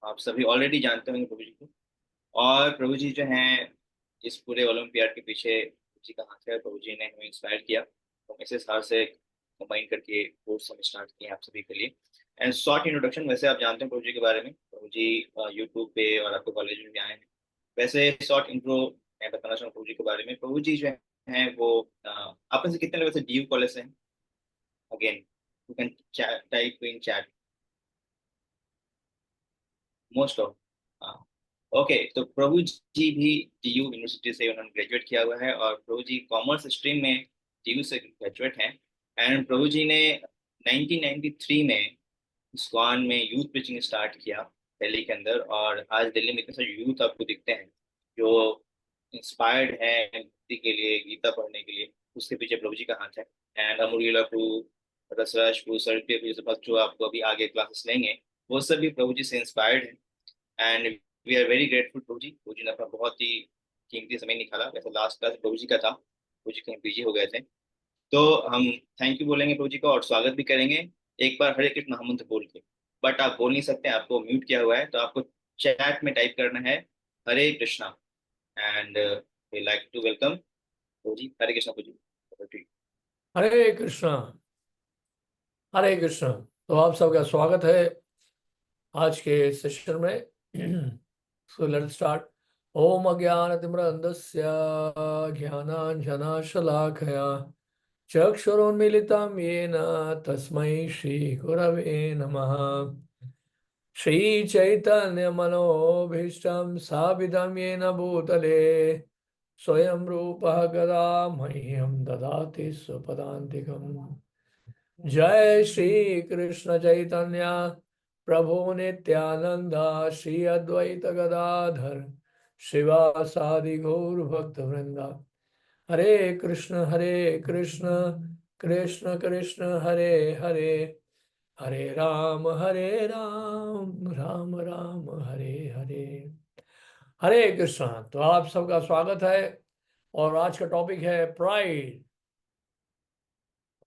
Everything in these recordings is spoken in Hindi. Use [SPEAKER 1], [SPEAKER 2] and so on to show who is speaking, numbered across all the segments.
[SPEAKER 1] आप सभी ऑलरेडी जानते होंगे प्रभु जी को। और प्रभु जी जो हैं इस पूरे ओलंपियाड के पीछे प्रभु जी का हाथ है। प्रभु जी ने हमें इंस्पायर किया तो इस हिसाब से कंबाइन करके कोर्स हम स्टार्ट किए आप सभी के लिए। एंड शॉर्ट इंट्रोडक्शन, वैसे आप जानते हैं प्रभु जी के बारे में। प्रभु जी यूट्यूब पे और आपके कॉलेज में भी आए हैं। वैसे शॉर्ट इंट्रो मैं बताना चाहूँ प्रभु जी के बारे में। प्रभु जी जो हैं वो आप में से कितने लोग वैसे डीयू कॉलेज से हैं? Again you can type in chat most of. Okay, तो प्रभु जी भी टीयू यूनिवर्सिटी से उन्होंने ग्रेजुएट किया हुआ है और प्रभु जी कॉमर्स स्ट्रीम में टीयू से ग्रेजुएट हैं। एंड प्रभु जी ने 1993 में इस्कॉन में यूथ प्रीचिंग स्टार्ट किया दिल्ली के अंदर। और आज दिल्ली में इतने सारे यूथ आपको दिखते हैं जो इंस्पायर्ड है भक्ति के लिए, गीता पढ़ने के लिए। उसके पीछे प्रभु जी का हाथ है। एंड अमूल्य प्रभु, रसराज प्रभु, सरप्रिय प्रभु, सब जो आपको अभी आगे क्लासेस लेंगे वो सभी प्रभु जी से इंस्पायर्ड है। And we are very grateful प्रभु जी ने अपना बहुत ही कीमती समय निकाला। वैसे लास्ट क्लास प्रभु जी का था, प्रभु जी कहीं बिजी हो गए थे। तो हम थैंक यू बोलेंगे प्रभु जी का और स्वागत भी करेंगे एक बार हरे कृष्ण महामंत्र बोल के। बट आप बोल नहीं सकते, आपको म्यूट किया हुआ है, तो आपको चैट में टाइप करना है Hare Krishna. And we like to welcome प्रभु जी। हरे कृष्णा प्रभु जी।
[SPEAKER 2] हरे कृष्णा। हरे कृष्णा। तो आप सबका स्वागत है आज के सेशन में। So let's start. ओम अज्ञानतिमिरन्धस्य ज्ञानाञ्जनशलाकया चक्षुरुन्मीलितं येन तस्मै श्रीगुरवे नमः। श्रीचैतन्यमनोभीष्टं स्थापितं येन भूतले स्वयं रूपः कदा मह्यं ददाति स्वपदान्तिकम्। जय श्री कृष्ण चैतन्य प्रभु नित्यानंद श्री अद्वैत गदाधर शिवासादि गौर भक्त वृंदा। हरे कृष्ण कृष्ण कृष्ण हरे हरे, हरे राम राम राम हरे हरे। हरे कृष्ण। तो आप सबका स्वागत है और आज का टॉपिक है प्राइड।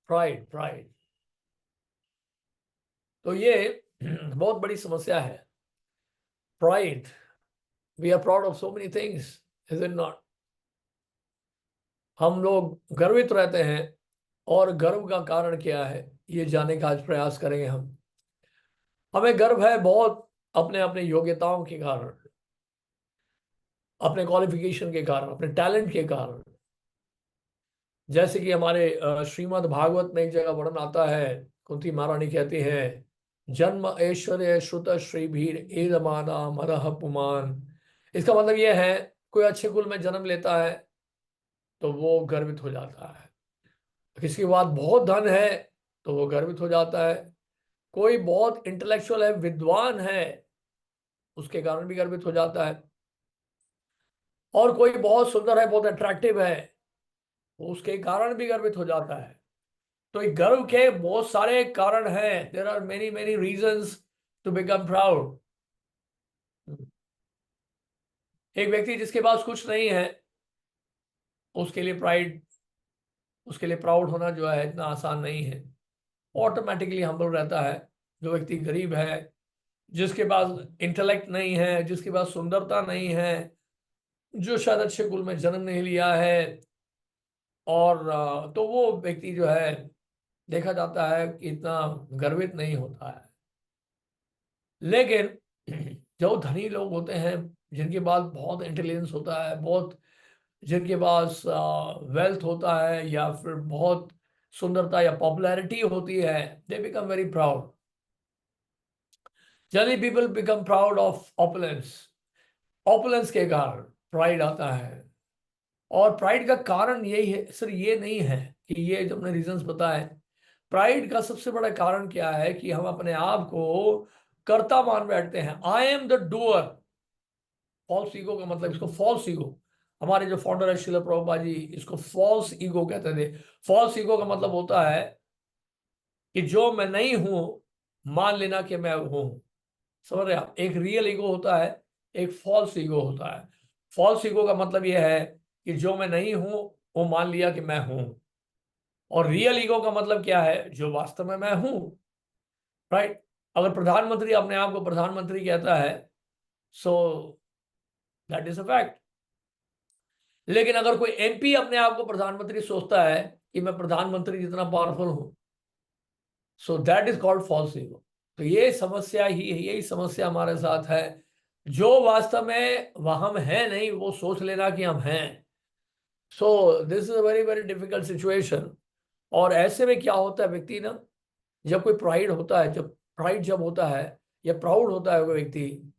[SPEAKER 2] प्राइड प्राइड तो ये बहुत बड़ी समस्या है। Pride, we are proud of so many things, is it not? हम लोग गर्वित रहते हैं और गर्व का कारण क्या है ये जानने का आज प्रयास करेंगे हम। हमें गर्व है बहुत अपने अपने योग्यताओं के कारण, अपने क्वालिफिकेशन के कारण, अपने टैलेंट के कारण। जैसे कि हमारे श्रीमद् भागवत में एक जगह वर्णन आता है, कुंती महारानी कहती है, जन्म ऐश्वर्य श्रुत श्रीभीर एदमाना मदह पुमान। इसका मतलब यह है कोई अच्छे कुल में जन्म लेता है तो वो गर्वित हो जाता है। किसी के पास बहुत धन है तो वो गर्वित हो जाता है। कोई बहुत इंटेलेक्चुअल है, विद्वान है, उसके कारण भी गर्वित हो जाता है। और कोई बहुत सुंदर है, बहुत अट्रैक्टिव है, वो उसके कारण भी गर्वित हो जाता है। तो ये गर्व के बहुत सारे कारण हैं। There are many many reasons to become proud. एक व्यक्ति जिसके पास कुछ नहीं है उसके लिए प्राइड, उसके लिए प्राउड होना जो है इतना आसान नहीं है। ऑटोमेटिकली हम्बल रहता है। जो व्यक्ति गरीब है, जिसके पास इंटेलेक्ट नहीं है, जिसके पास सुंदरता नहीं है, जो शायद अच्छे कुल में जन्म नहीं लिया है, और तो वो व्यक्ति जो है देखा जाता है कि इतना गर्वित नहीं होता है। लेकिन जो धनी लोग होते हैं, जिनके पास बहुत इंटेलिजेंस होता है, बहुत जिनके पास वेल्थ होता है या फिर बहुत सुंदरता या पॉपुलैरिटी होती है, they become very proud. Generally people become proud of opulence. Opulence के कारण प्राइड आता है। और प्राइड का कारण यही है, सिर्फ ये नहीं है कि ये जो हमने रीजंस बताए। प्राइड का सबसे बड़ा कारण क्या है कि हम अपने आप को कर्ता मान बैठते हैं। I am the doer. False ego का मतलब, इसको फॉल्स ईगो, हमारे जो फाउंडर है श्रील प्रभुपाद जी इसको फॉल्स ईगो कहते थे। फॉल्स ईगो का मतलब होता है कि जो मैं नहीं हूं मान लेना कि मैं हूं। समझ रहे आप? एक रियल ईगो होता है, एक फॉल्स ईगो होता है। फॉल्स ईगो का मतलब यह है कि जो मैं नहीं हूं वो मान लिया कि मैं हूं। और रियल ईगो का मतलब क्या है? जो वास्तव में मैं हूं। राइट? अगर प्रधानमंत्री अपने आप को प्रधानमंत्री कहता है सो दैट इज अ फैक्ट। लेकिन अगर कोई एमपी अपने आप को प्रधानमंत्री सोचता है कि मैं प्रधानमंत्री जितना पावरफुल हूं, so that is called false ego. तो ये समस्या ही है, यही समस्या हमारे साथ है। जो वास्तव में वह हम हैं नहीं, वो सोच लेना कि हम हैं। So this is a very very difficult situation. और ऐसे में क्या होता है, व्यक्ति ना, जब कोई प्राइड होता है, जब प्राइड जब होता है या प्राउड होता है कोई व्यक्ति,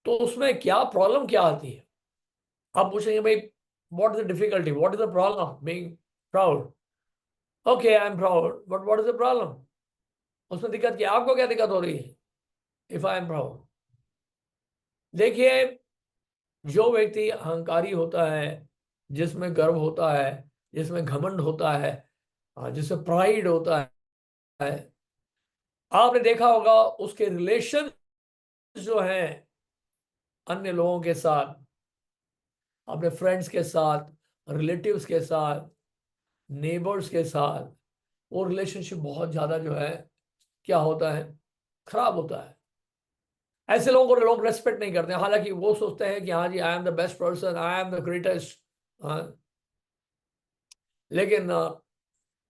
[SPEAKER 2] तो उसमें क्या प्रॉब्लम क्या आती है? आप पूछेंगे भाई, what is the difficulty, what is the problem of being proud? Okay, I am proud, but what is the problem? उसमें दिक्कत क्या, आपको क्या दिक्कत हो रही है इफ आई एम प्राउड? देखिए, जो व्यक्ति अहंकारी होता है, जिसमें गर्व होता है, जिसमें घमंड होता है, जिसमें प्राइड होता है, आपने देखा होगा उसके रिलेशन जो हैं अन्य लोगों के साथ, अपने फ्रेंड्स के साथ, रिलेटिव्स के साथ, नेबर्स के साथ, वो रिलेशनशिप बहुत ज्यादा जो है क्या होता है, खराब होता है। ऐसे लोगों को लोग रेस्पेक्ट नहीं करते, हालांकि वो सोचते हैं कि हाँ जी, I am the best person, I am the greatest. लेकिन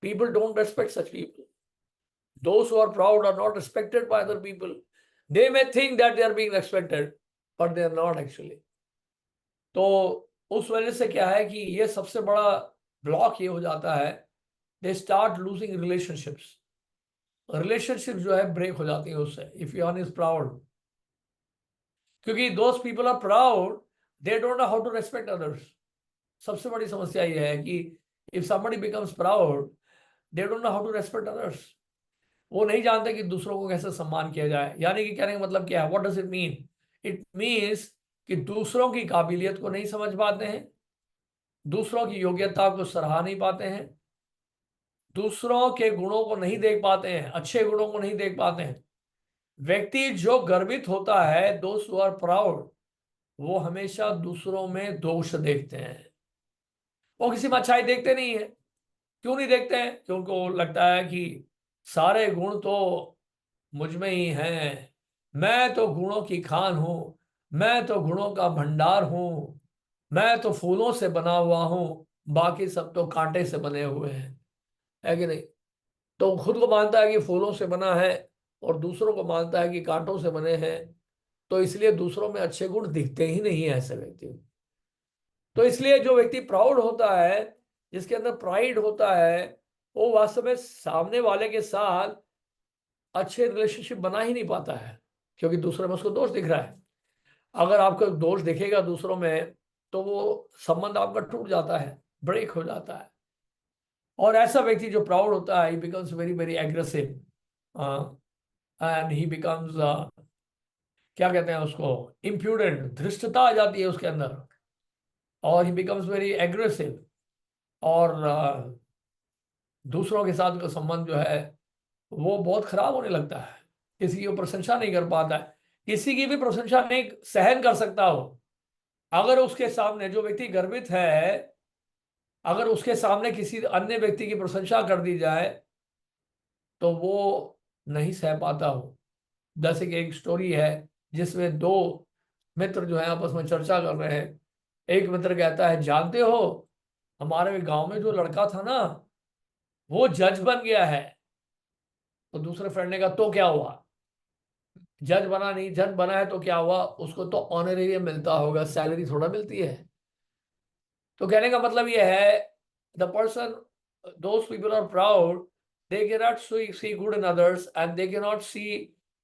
[SPEAKER 2] people don't respect such people. Those who are proud are not respected by other people. They may think that they are being respected, but they are not actually. तो उस वजह से क्या है कि ये सबसे बड़ा ब्लॉक ये हो जाता है, they start losing relationships. Relationship जो है ब्रेक हो जाती है उससे, if you one is proud. क्योंकि those people are proud, they don't know how to respect others. सबसे बड़ी समस्या ये है कि if somebody becomes proud, they don't know how to respect others. वो नहीं जानते कि दूसरों को कैसे सम्मान किया जाए। यानी कि कहने का मतलब क्या है, what does it mean? It means कि दूसरों की काबिलियत को नहीं समझ पाते हैं, दूसरों की योग्यता को सराहा नहीं पाते हैं, दूसरों के गुणों को नहीं देख पाते हैं, अच्छे गुणों को नहीं देख पाते हैं। व्यक्ति जो गर्वित होता है, दोस्त हु आर प्राउड, वो हमेशा दूसरों में दोष देखते हैं, वो किसी में अच्छाई देखते नहीं है। क्यों नहीं देखते हैं? क्योंकि उनको लगता है कि सारे गुण तो मुझ में ही हैं, मैं तो गुणों की खान हूं, मैं तो गुणों का भंडार हूं, मैं तो फूलों से बना हुआ हूं, बाकी सब तो कांटे से बने हुए हैं। है कि नहीं? तो खुद को मानता है कि फूलों से बना है और दूसरों को मानता है कि कांटों से बने हैं। तो इसलिए दूसरों में अच्छे गुण दिखते ही नहीं है ऐसे व्यक्ति को। तो इसलिए जो व्यक्ति प्राउड होता है, जिसके अंदर प्राइड होता है, वो वास्तव में सामने वाले के साथ अच्छे रिलेशनशिप बना ही नहीं पाता है, क्योंकि दूसरे में उसको दोष दिख रहा है। अगर आपको दोष दिखेगा दूसरों में, तो वो संबंध आपका टूट जाता है, ब्रेक हो जाता है। और ऐसा व्यक्ति जो प्राउड होता है, ही becomes very very aggressive, and he becomes, क्या कहते हैं उसको, इम्प्यूडेंट, धृष्टता आ जाती है उसके अंदर, और ही बिकम्स वेरी एग्रेसिव। और दूसरों के साथ का संबंध जो है वो बहुत खराब होने लगता है। किसी की प्रशंसा नहीं कर पाता है, किसी की भी प्रशंसा नहीं सहन कर सकता हो। अगर उसके सामने जो व्यक्ति गर्वित है, अगर उसके सामने किसी अन्य व्यक्ति की प्रशंसा कर दी जाए, तो वो नहीं सह पाता हो। जैसे कि एक स्टोरी है जिसमें दो मित्र जो है आपस में चर्चा कर रहे हैं। एक मित्र कहता है, जानते हो, हमारे गांव में जो लड़का था ना, वो जज बन गया है। तो दूसरे फ्रेंड ने कहा, तो क्या हुआ? जज बना नहीं, जज बना है तो क्या हुआ? उसको तो ऑनरेरियम मिलता होगा, सैलरी थोड़ा मिलती है। तो कहने का मतलब ये है, the person, those people are proud, they can not see good in others, and they can not see,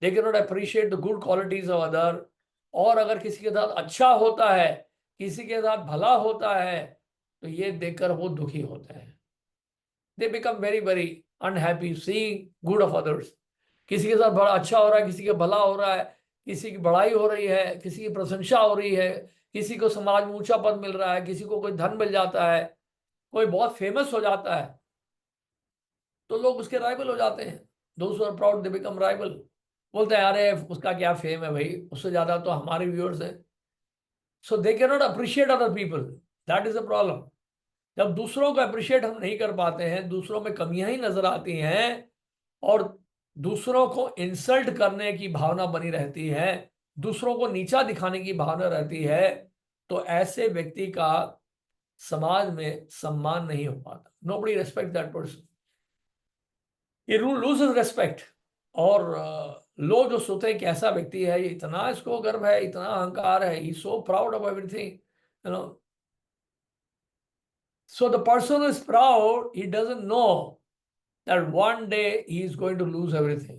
[SPEAKER 2] they can not appreciate the good qualities of other. और अगर किसी के साथ अच्छा होता है, किसी के साथ भला होता है, तो ये देखकर वो दुखी होते हैं। They become very very unhappy seeing good of others. किसी के साथ बड़ा अच्छा हो रहा है, किसी के भला हो रहा है, किसी की बड़ाई हो रही है, किसी की प्रशंसा हो रही है, किसी को समाज में ऊंचा पद मिल रहा है, किसी को कोई धन मिल जाता है, कोई बहुत फेमस हो जाता है, तो लोग उसके राइवल हो जाते हैं। दोस्त are proud, they become rival. बोलते हैं, अरे उसका क्या फेम है भाई, उससे ज्यादा तो हमारे व्यूअर्स हैं। So they can not appreciate other people, that is a problem. जब दूसरों को अप्रिशिएट हम नहीं कर पाते हैं, दूसरों में कमियां ही नजर आती हैं, और दूसरों को इंसल्ट करने की भावना बनी रहती है, दूसरों को नीचा दिखाने की भावना रहती है, तो ऐसे व्यक्ति का समाज में सम्मान नहीं हो पाता। नोबडी रेस्पेक्ट दैट पर्सन, ये रूल लूजेस रेस्पेक्ट। और लोग जो सोचते हैं कि ऐसा व्यक्ति है, ये इतना इसको गर्व है, इतना अहंकार है, he so proud of everything, you know. So the person is proud, he doesn't know that one day he is going to lose everything.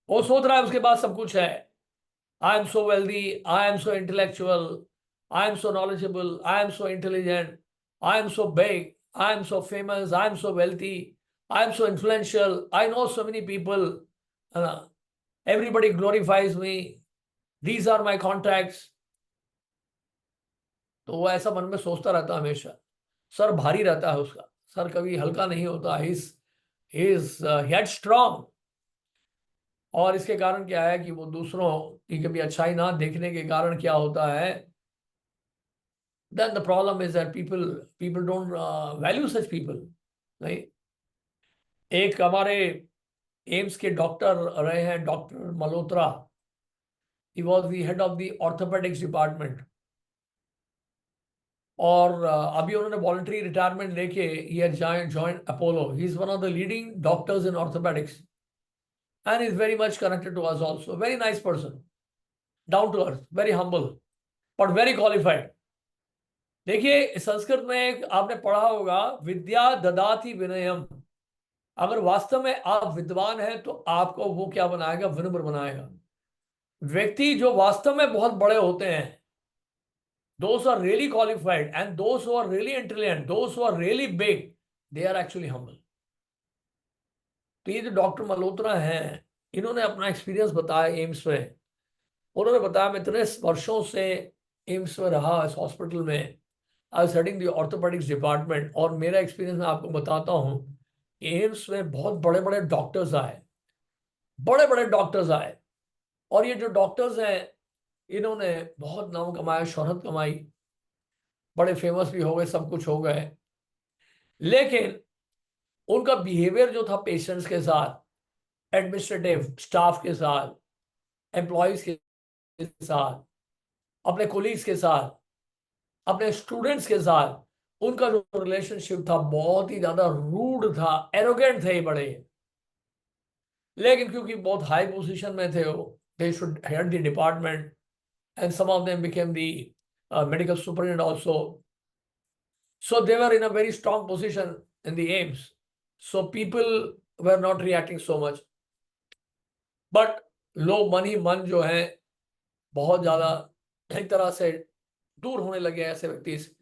[SPEAKER 2] वो सोच रहा है उसके पास सब कुछ है। I am so wealthy, I am so intellectual, I am so knowledgeable, I am so intelligent, I am so big, I am so famous, I am so wealthy, I am so influential, I know so many people, everybody glorifies me, these are my contacts। तो वो ऐसा मन में सोचता रहता है हमेशा। सर भारी रहता है उसका, सर कभी हल्का नहीं होता। Is head strong. और इसके कारण क्या है कि वो दूसरों की कभी अच्छाई ना देखने के कारण क्या होता है, then the problem is that people don't value such people। नहीं, एक हमारे एम्स के डॉक्टर रहे हैं, doctor Malhotra. He was the head of the orthopaedics department. और अभी उन्होंने वॉलंटरी रिटायरमेंट लेके he join Apollo. He is one of the leading doctors in orthopaedics and is very much connected to us also। Very nice person, down to earth, very humble, but very qualified। देखिए संस्कृत में एक आपने पढ़ा होगा, विद्या ददाति विनयम। अगर वास्तव में आप विद्वान हैं तो आपको वो क्या बनाएगा, विनम्र बनाएगा। व्यक्ति जो वास्तव में बहुत बड़े होते हैं, those who are really qualified and those who are really intelligent, those who are really big, they are actually humble। तो ये जो डॉक्टर मल्होत्रा हैं, इन्होंने अपना एक्सपीरियंस बताया एम्स में। उन्होंने बताया मैं इतने वर्षों से एम्स में रहा, इस हॉस्पिटल में, आई स्टडिंग द ऑर्थोपेडिक्स डिपार्टमेंट। और मेरा एक्सपीरियंस मैं आपको बताता हूँ, एम्स में बहुत बड़े बड़े डॉक्टर्स आए, बड़े बड़े डॉक्टर्स आए। और ये जो डॉक्टर्स हैं, इन्होंने बहुत नाम कमाया, शोहरत कमाई, बड़े फेमस भी हो गए, सब कुछ हो गए। लेकिन उनका बिहेवियर जो था पेशेंट्स के साथ, एडमिनिस्ट्रेटिव स्टाफ के साथ, एम्प्लॉयज के साथ, अपने कोलीग्स के साथ, अपने स्टूडेंट्स के साथ, उनका जो रिलेशनशिप था बहुत ही ज्यादा रूड था, एरोगेंट थे बड़े। लेकिन क्योंकि बहुत हाई पोजीशन में थे वो, they should head the department and some of them became the medical superintendent also. So they were in a very strong position in the aims. So people were not reacting so much. But लोग मन ही मन जो है बहुत ज्यादा एक तरह से दूर होने लगे ऐसे व्यक्ति से।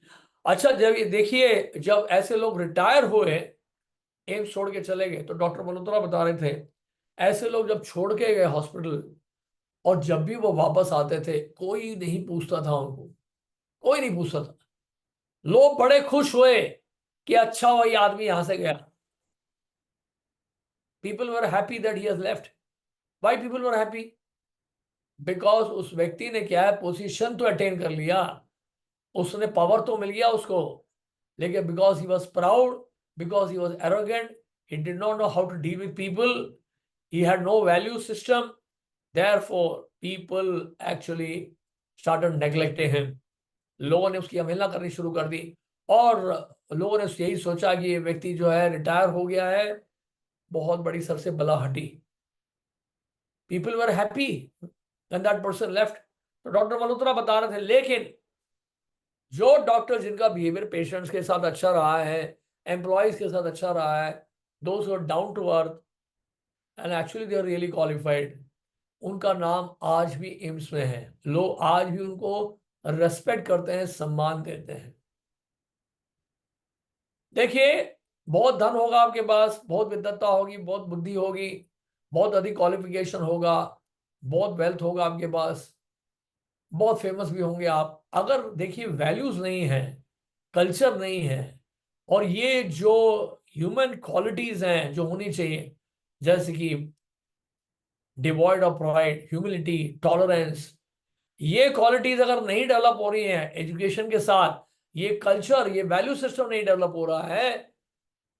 [SPEAKER 2] अच्छा, जब ये देखिए, जब ऐसे लोग रिटायर हुए, एम्स छोड़ के चले गए, तो डॉक्टर मल्होत्रा बता रहे थे, ऐसे लोग जब छोड़ के गए हॉस्पिटल, और जब भी वो वापस आते थे, कोई नहीं पूछता था उनको, कोई नहीं पूछता था। लोग बड़े खुश हुए कि अच्छा हुआ ये आदमी यहां से गया। People were happy that he has left. Why people were happy? Because उस व्यक्ति ने क्या है, पोजीशन तो अटेन कर लिया, उसने पावर तो मिल गया उसको, लेकिन because he was proud, because he was arrogant, he did not know how to deal with people, he had no value system, therefore people actually started neglecting him। लोगों ने उसकी अवहेलना करनी शुरू कर दी, और लोगों ने यही सोचा कि ये व्यक्ति जो है रिटायर हो गया है, बहुत बड़ी सर से बला हटी। People were happy when that person left. तो डॉक्टर मल्होत्रा बता रहे थे, लेकिन जो डॉक्टर जिनका बिहेवियर पेशेंट्स के साथ अच्छा रहा है, एम्प्लॉयज के साथ अच्छा रहा है, those are down to earth and actually they are really qualified, उनका नाम आज भी एम्स में है। लोग आज भी उनको रेस्पेक्ट करते हैं, सम्मान देते हैं। देखिए, बहुत धन होगा आपके पास, बहुत विद्वत्ता होगी, बहुत बुद्धि होगी, बहुत अधिक क्वालिफिकेशन होगा, बहुत वेल्थ होगा आपके पास, बहुत फेमस भी होंगे आप, अगर देखिए वैल्यूज नहीं है, कल्चर नहीं है, और ये जो ह्यूमन क्वालिटीज हैं जो होनी चाहिए, जैसे कि devoid of pride, humility, tolerance, ये क्वालिटीज अगर नहीं डेवलप हो रही हैं एजुकेशन के साथ, ये कल्चर, ये वैल्यू सिस्टम नहीं डेवलप हो रहा है,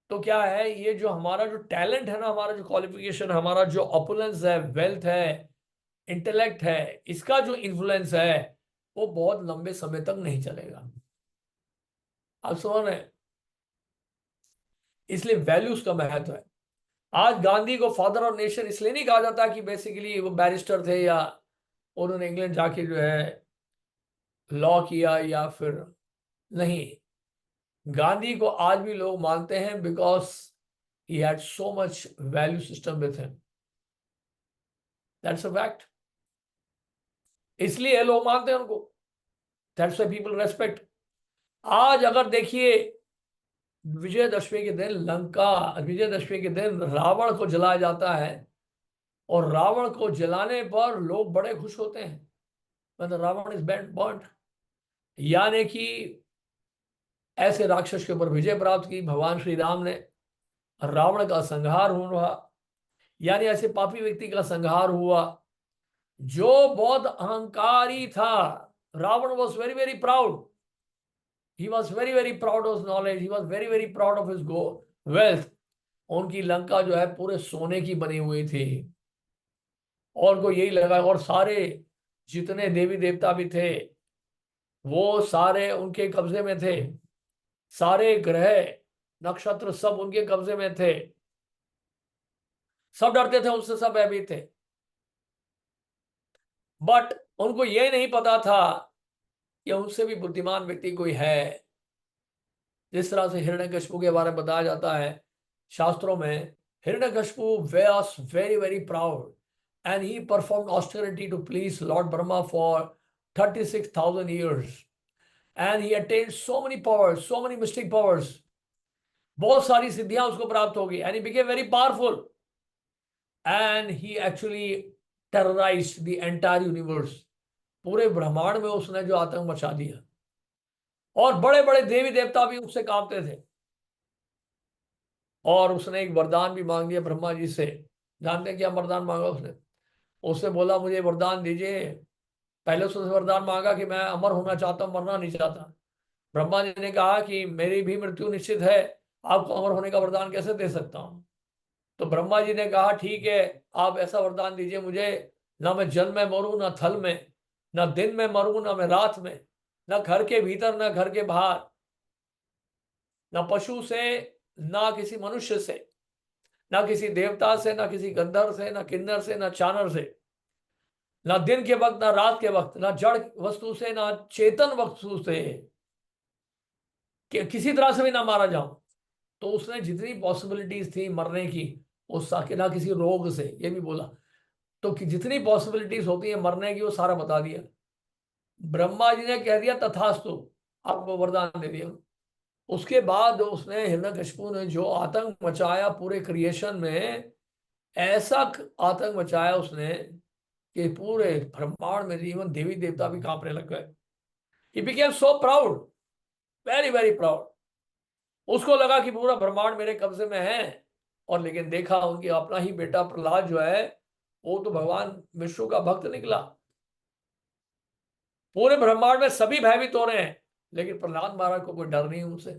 [SPEAKER 2] तो क्या है, ये जो हमारा जो टैलेंट है ना, हमारा जो क्वालिफिकेशन, हमारा जो ऑपुलेंस है, वेल्थ है, इंटेलेक्ट है, इसका जो इन्फ्लुएंस है वो बहुत लंबे समय तक नहीं चलेगा। आप समझ रहे हैं? इसलिए वैल्यूज का महत्व है। आज गांधी को फादर ऑफ नेशन इसलिए नहीं कहा जाता कि बेसिकली वो बैरिस्टर थे या उन्होंने इंग्लैंड जाके जो है लॉ किया या फिर नहीं। गांधी को आज भी लोग मानते हैं because he had so much value system with him. That's a fact. इसलिए लोग मानते हैं उनको। That's why people respect. आज अगर देखिए, विजयदशमी के दिन विजयदशमी के दिन रावण को जलाया जाता है और रावण को जलाने पर लोग बड़े खुश होते हैं, मतलब रावण इज बर्न्ड, यानी कि ऐसे राक्षस के ऊपर विजय प्राप्त की भगवान श्री राम ने। रावण का संहार हुआ, यानी ऐसे पापी व्यक्ति का संहार हुआ जो बहुत अहंकारी था। Ravana was very very proud. He was very very proud of his knowledge. He was very very proud of his wealth. उनकी लंका जो है पूरे सोने की बनी हुई थी और को यही लगा, और सारे जितने देवी देवता भी थे वो सारे उनके कब्जे में थे। सारे ग्रह नक्षत्र सब उनके कब्जे में थे। सब डरते थे उनसे, सब भयभीत थे। बट उनको ये नहीं पता था कि उनसे भी बुद्धिमान व्यक्ति कोई है। जिस तरह से हिरण्यकशिपु के बारे में बताया जाता है शास्त्रों में, Hiranyakashipu was very very proud and he performed austerity to please Lord Brahma for 36,000 years and he attained so many powers, so many mystic powers. बहुत सारी सिद्धियां उसको प्राप्त हो गई and he became very powerful and he actually terrorized the entire universe. पूरे ब्रह्मांड में उसने जो आतंक मचा दिया और बड़े बड़े देवी देवता भी उससे कांपते थे। और उसने एक वरदान भी मांग लिया ब्रह्मा जी से। जानते हैं क्या वरदान मांगा उसने? उसने बोला मुझे वरदान दीजिए। पहले उसने वरदान मांगा कि मैं अमर होना चाहता हूं, मरना नहीं चाहता। ब्रह्मा जी ने कहा कि मेरी भी मृत्यु निश्चित है, आपको अमर होने का वरदान कैसे दे सकता हूं? तो ब्रह्मा जी ने कहा ठीक है, आप ऐसा वरदान दीजिए मुझे, ना मैं जल में मरूं ना थल में, ना दिन में मरूं ना मैं रात में, ना घर के भीतर ना घर के बाहर, ना पशु से ना किसी मनुष्य से, ना किसी देवता से, ना किसी गंधर्व से, ना किन्नर से, ना चानर से, ना दिन के वक्त ना रात के वक्त, ना जड़ वस्तु से ना चेतन वस्तु से, कि किसी तरह से भी ना मारा जाऊं। तो उसने जितनी पॉसिबिलिटीज थी मरने की, उस ना किसी रोग से, ये भी बोला। तो कि जितनी पॉसिबिलिटीज होती है मरने की वो सारा बता दिया। ब्रह्मा जी ने कह दिया तथास्तु, आपको वरदान दे दिया। उसके बाद उसने, हिरण्यकशिपु ने जो आतंक मचाया पूरे क्रिएशन में, ऐसा आतंक मचाया उसने कि पूरे ब्रह्मांड में इवन देवी देवता भी कांपने लग गए। He became so proud, very very proud. उसको लगा कि पूरा ब्रह्मांड मेरे कब्जे में है। और लेकिन देखा उनकी अपना ही बेटा प्रहलाद जो है वो तो भगवान विष्णु का भक्त निकला। पूरे ब्रह्मांड में सभी भयभीत हो रहे हैं लेकिन प्रहलाद महाराज को कोई डर नहीं उनसे।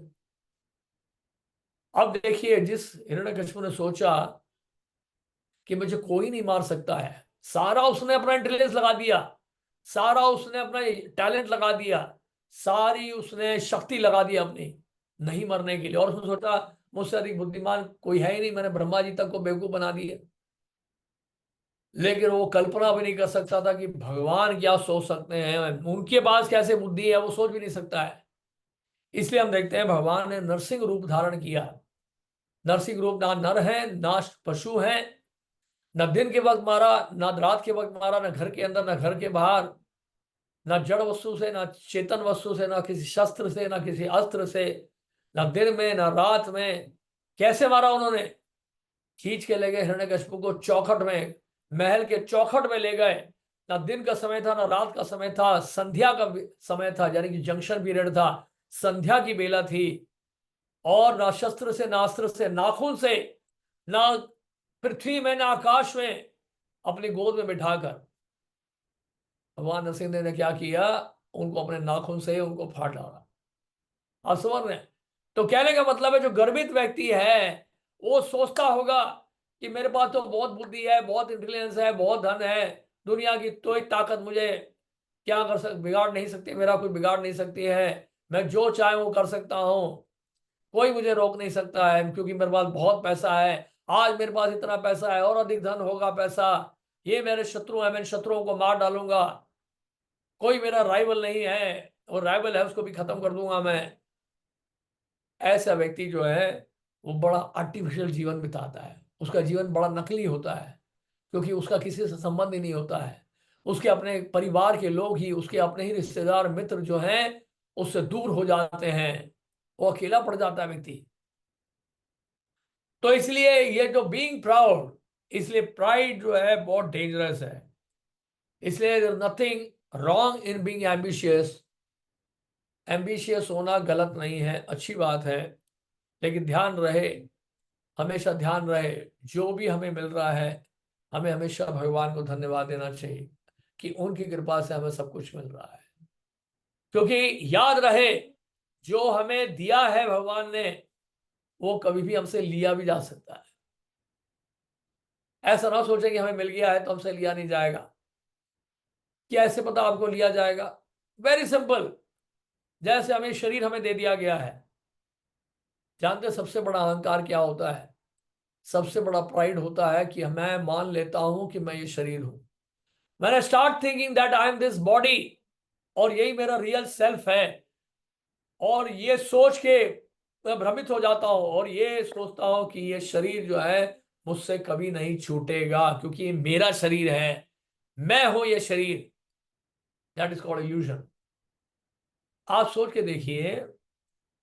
[SPEAKER 2] अब देखिए, जिस हिरण्यकशिपु ने सोचा कि मुझे कोई नहीं मार सकता है, सारा उसने अपना इंटेलिजेंस लगा दिया, सारा उसने अपना टैलेंट लगा दिया, सारी उसने शक्ति लगा दी अपनी नहीं मरने के लिए। और उसने सोचा मुझसे अधिक बुद्धिमान कोई है ही नहीं, मैंने ब्रह्मा जी तक को बेवकूफ बना दिया। लेकिन वो कल्पना भी नहीं कर सकता था कि भगवान क्या सोच सकते हैं, उनके पास कैसे बुद्धि है वो सोच भी नहीं सकता है। इसलिए हम देखते हैं भगवान ने नरसिंह रूप धारण किया। नरसिंह रूप, ना नर है ना पशु है, ना दिन के वक्त मारा ना रात के वक्त मारा, ना घर के अंदर ना घर के बाहर, ना जड़ वस्तु से ना चेतन वस्तु से, ना किसी शस्त्र से ना किसी अस्त्र से, ना दिन में ना रात में। कैसे मारा उन्होंने? खींच के ले गए हिरण्यकशिपु को चौखट में, महल के चौखट में ले गए। ना दिन का समय था ना रात का समय था, संध्या का समय था, यानी कि जंक्शन पीरियड था, संध्या की बेला थी। और ना शस्त्र से ना अस्त्र से, नाखून से, ना पृथ्वी में ना आकाश में, अपनी गोद में बिठाकर भगवान नरसिंह देव ने क्या किया, उनको अपने नाखून से उनको फाड़ डाला। आप समझ रहे हैं? तो कहने का मतलब है जो गर्वित व्यक्ति है वो सोचता होगा कि मेरे पास तो बहुत बुद्धि है, बहुत इंटेलिजेंस है, बहुत धन है, दुनिया की कोई ताकत मुझे क्या बिगाड़ नहीं सकती, मेरा कोई बिगाड़ नहीं सकती है। मैं जो चाहे वो कर सकता हूँ, कोई मुझे रोक नहीं सकता है, क्योंकि मेरे पास बहुत पैसा है। आज मेरे पास इतना पैसा है और अधिक धन होगा पैसा। ये मेरे शत्रु है, मैं इन शत्रुओं को मार डालूंगा। कोई मेरा राइवल नहीं है, और राइवल है उसको भी खत्म कर दूंगा मैं। ऐसा व्यक्ति जो है वो बड़ा आर्टिफिशियल जीवन बिताता है, उसका जीवन बड़ा नकली होता है, क्योंकि उसका किसी से संबंध ही नहीं होता है। उसके अपने परिवार के लोग ही, उसके अपने ही रिश्तेदार मित्र जो हैं उससे दूर हो जाते हैं, वो अकेला पड़ जाता है व्यक्ति। तो इसलिए ये जो बीइंग प्राउड, इसलिए प्राइड जो है बहुत डेंजरस है। इसलिए nothing wrong in being ambitious. Ambitious होना गलत नहीं है, अच्छी बात है, लेकिन ध्यान रहे, हमेशा ध्यान रहे, जो भी हमें मिल रहा है हमें हमेशा भगवान को धन्यवाद देना चाहिए कि उनकी कृपा से हमें सब कुछ मिल रहा है। क्योंकि याद रहे, जो हमें दिया है भगवान ने वो कभी भी हमसे लिया भी जा सकता है। ऐसा ना सोचें कि हमें मिल गया है तो हमसे लिया नहीं जाएगा। क्या ऐसे पता आपको लिया जाएगा? वेरी सिंपल, जैसे हमें शरीर हमें दे दिया गया है। जानते हैं सबसे बड़ा अहंकार क्या होता है? सबसे बड़ा प्राइड होता है कि मैं मान लेता हूं कि मैं ये शरीर हूं। When I start thinking that I am this body और यही मेरा रियल सेल्फ है, और ये सोच के मैं भ्रमित हो जाता हूं और ये सोचता हूं कि ये शरीर जो है मुझसे कभी नहीं छूटेगा, क्योंकि ये मेरा शरीर है, मैं हूं ये शरीर। That is called illusion. आप सोच के देखिए,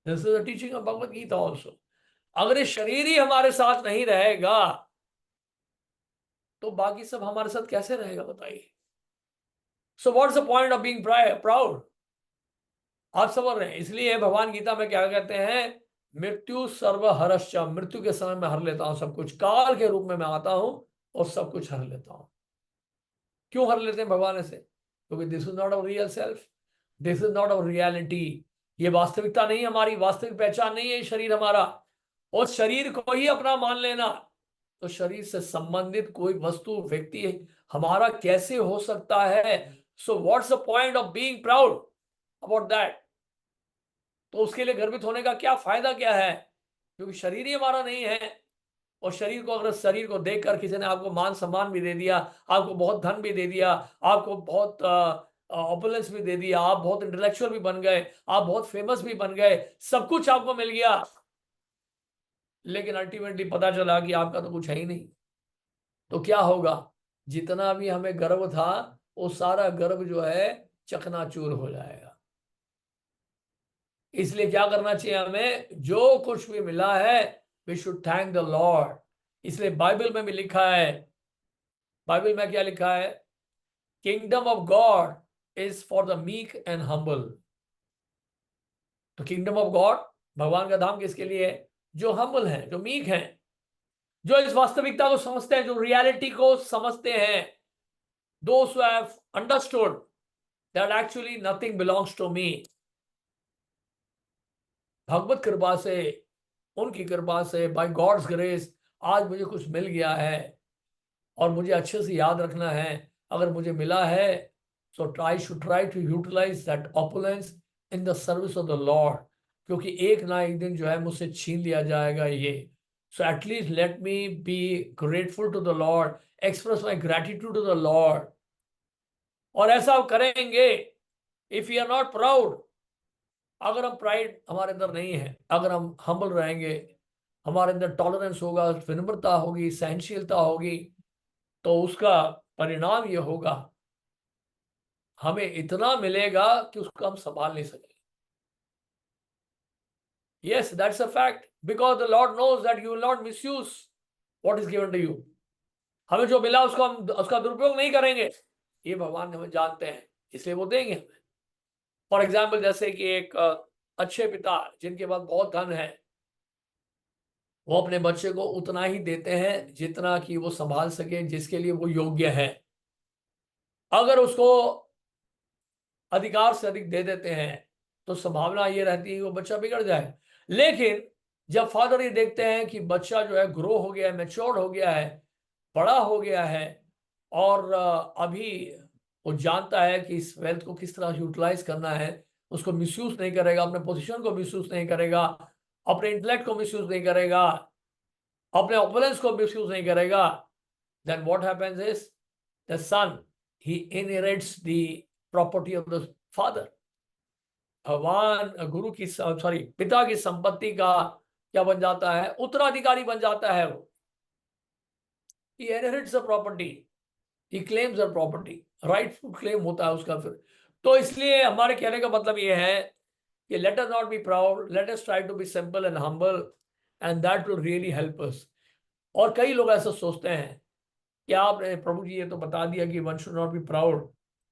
[SPEAKER 2] this is the teaching of Bhagavad Gita also. अगर ये शरीर ही हमारे साथ नहीं रहेगा तो बाकी सब हमारे साथ कैसे रहेगा, बताइए। So what's the point of being proud? आप समझ रहे हैं? इसलिए भगवान गीता में क्या कहते हैं, मृत्यु सर्वहरश्च, मृत्यु के समय में हर लेता हूं सब कुछ, काल के रूप में मैं आता हूं और सब कुछ हर लेता हूं। क्यों हर लेते हैं भगवान ऐसे? क्योंकि this is not our real self, this is not our reality. ये वास्तविकता नहीं, हमारी वास्तविक पहचान नहीं है ये शरीर हमारा। और शरीर को ही अपना मान लेना, तो शरीर से संबंधित कोई वस्तु व्यक्ति हमारा कैसे हो सकता है? So what's the point of being proud about that? तो उसके लिए गर्वित होने का क्या फायदा क्या है? क्योंकि शरीर ही हमारा नहीं है। और शरीर को, अगर शरीर को देखकर किसी ने आपको मान सम्मान भी दे दिया, आपको बहुत धन भी दे दिया, आपको बहुत ऑपुलेंस भी दे दिया, आप बहुत इंटेलेक्चुअल भी बन गए, आप बहुत फेमस भी बन गए, सब कुछ आपको मिल गया, लेकिन अल्टीमेटली पता चला कि आपका तो कुछ है ही नहीं, तो क्या होगा? जितना भी हमें गर्व था वो सारा गर्व जो है चकनाचूर हो जाएगा। इसलिए क्या करना चाहिए हमें? जो कुछ भी मिला है we should thank the Lord. इसलिए बाइबल में भी लिखा है, बाइबल में क्या लिखा है? Kingdom of God is for the meek and humble. तो किंगडम ऑफ गॉड, भगवान का धाम किसके लिए है? जो हम्बल है, जो मीक है, जो इस वास्तविकता को समझते हैं, जो रियलिटी को समझते हैं। Those who have understood that actually nothing belongs to me. भगवत कृपा से, उनकी कृपा से, बाय गॉड्स ग्रेस आज मुझे कुछ मिल गया है, और मुझे अच्छे से याद रखना है, अगर मुझे मिला है so try should try to utilise that opulence in the service of the Lord. क्योंकि एक ना एक दिन जो है मुझसे छीन लिया जाएगा ये। So at least let me be grateful to the Lord, express my gratitude to the Lord. और ऐसा करेंगे, if you are not proud, अगर हम प्राइड हमारे अंदर नहीं है, अगर हम हम्बल रहेंगे, हमारे अंदर टॉलरेंस होगा, विनम्रता होगी, सहनशीलता होगी, तो उसका परिणाम ये होगा, हमें इतना मिलेगा कि उसको हम संभाल नहीं सकेंगे। Yes, that's a fact, because the Lord knows that you will not misuse what is given to you. हमें जो मिला उसको हम उसका दुरुपयोग नहीं करेंगे, ये भगवान हमें जानते हैं, इसलिए वो देंगे हमें। फॉर एग्जाम्पल, जैसे कि एक अच्छे पिता जिनके पास बहुत धन है, वो अपने बच्चे को उतना ही देते हैं जितना कि वो संभाल सके, जिसके लिए वो योग्य है। अगर उसको अधिकार से अधिक दे देते हैं तो संभावना ये रहती है कि वो बच्चा बिगड़ जाए। लेकिन जब फादर ये देखते हैं कि बच्चा जो है ग्रो हो गया है, मैच्योर हो गया है, बड़ा हो गया है, और अभी वो जानता है कि इस वेल्थ को किस तरह यूटिलाइज करना है, उसको मिसयूज नहीं करेगा, अपने पोजीशन को मिसयूज नहीं करेगा, अपने इंटेलेक्ट को मिसयूज नहीं करेगा, अपने ओपुलेंस को मिसयूज नहीं करेगा, then what happens is the son he inherits the property of the father. भगवान गुरु की सॉरी पिता की संपत्ति का क्या बन जाता है, उत्तराधिकारी बन जाता है वो। he inherits the property, he claims the property, rightful claim होता है उसका फिर। तो इसलिए हमारे कहने का मतलब ये है कि let us not be proud, let us try to be simple and humble, and that will really help us। और कई लोग ऐसा सोचते हैं कि आपने प्रभु जी ये तो बता दिया कि one should not be proud,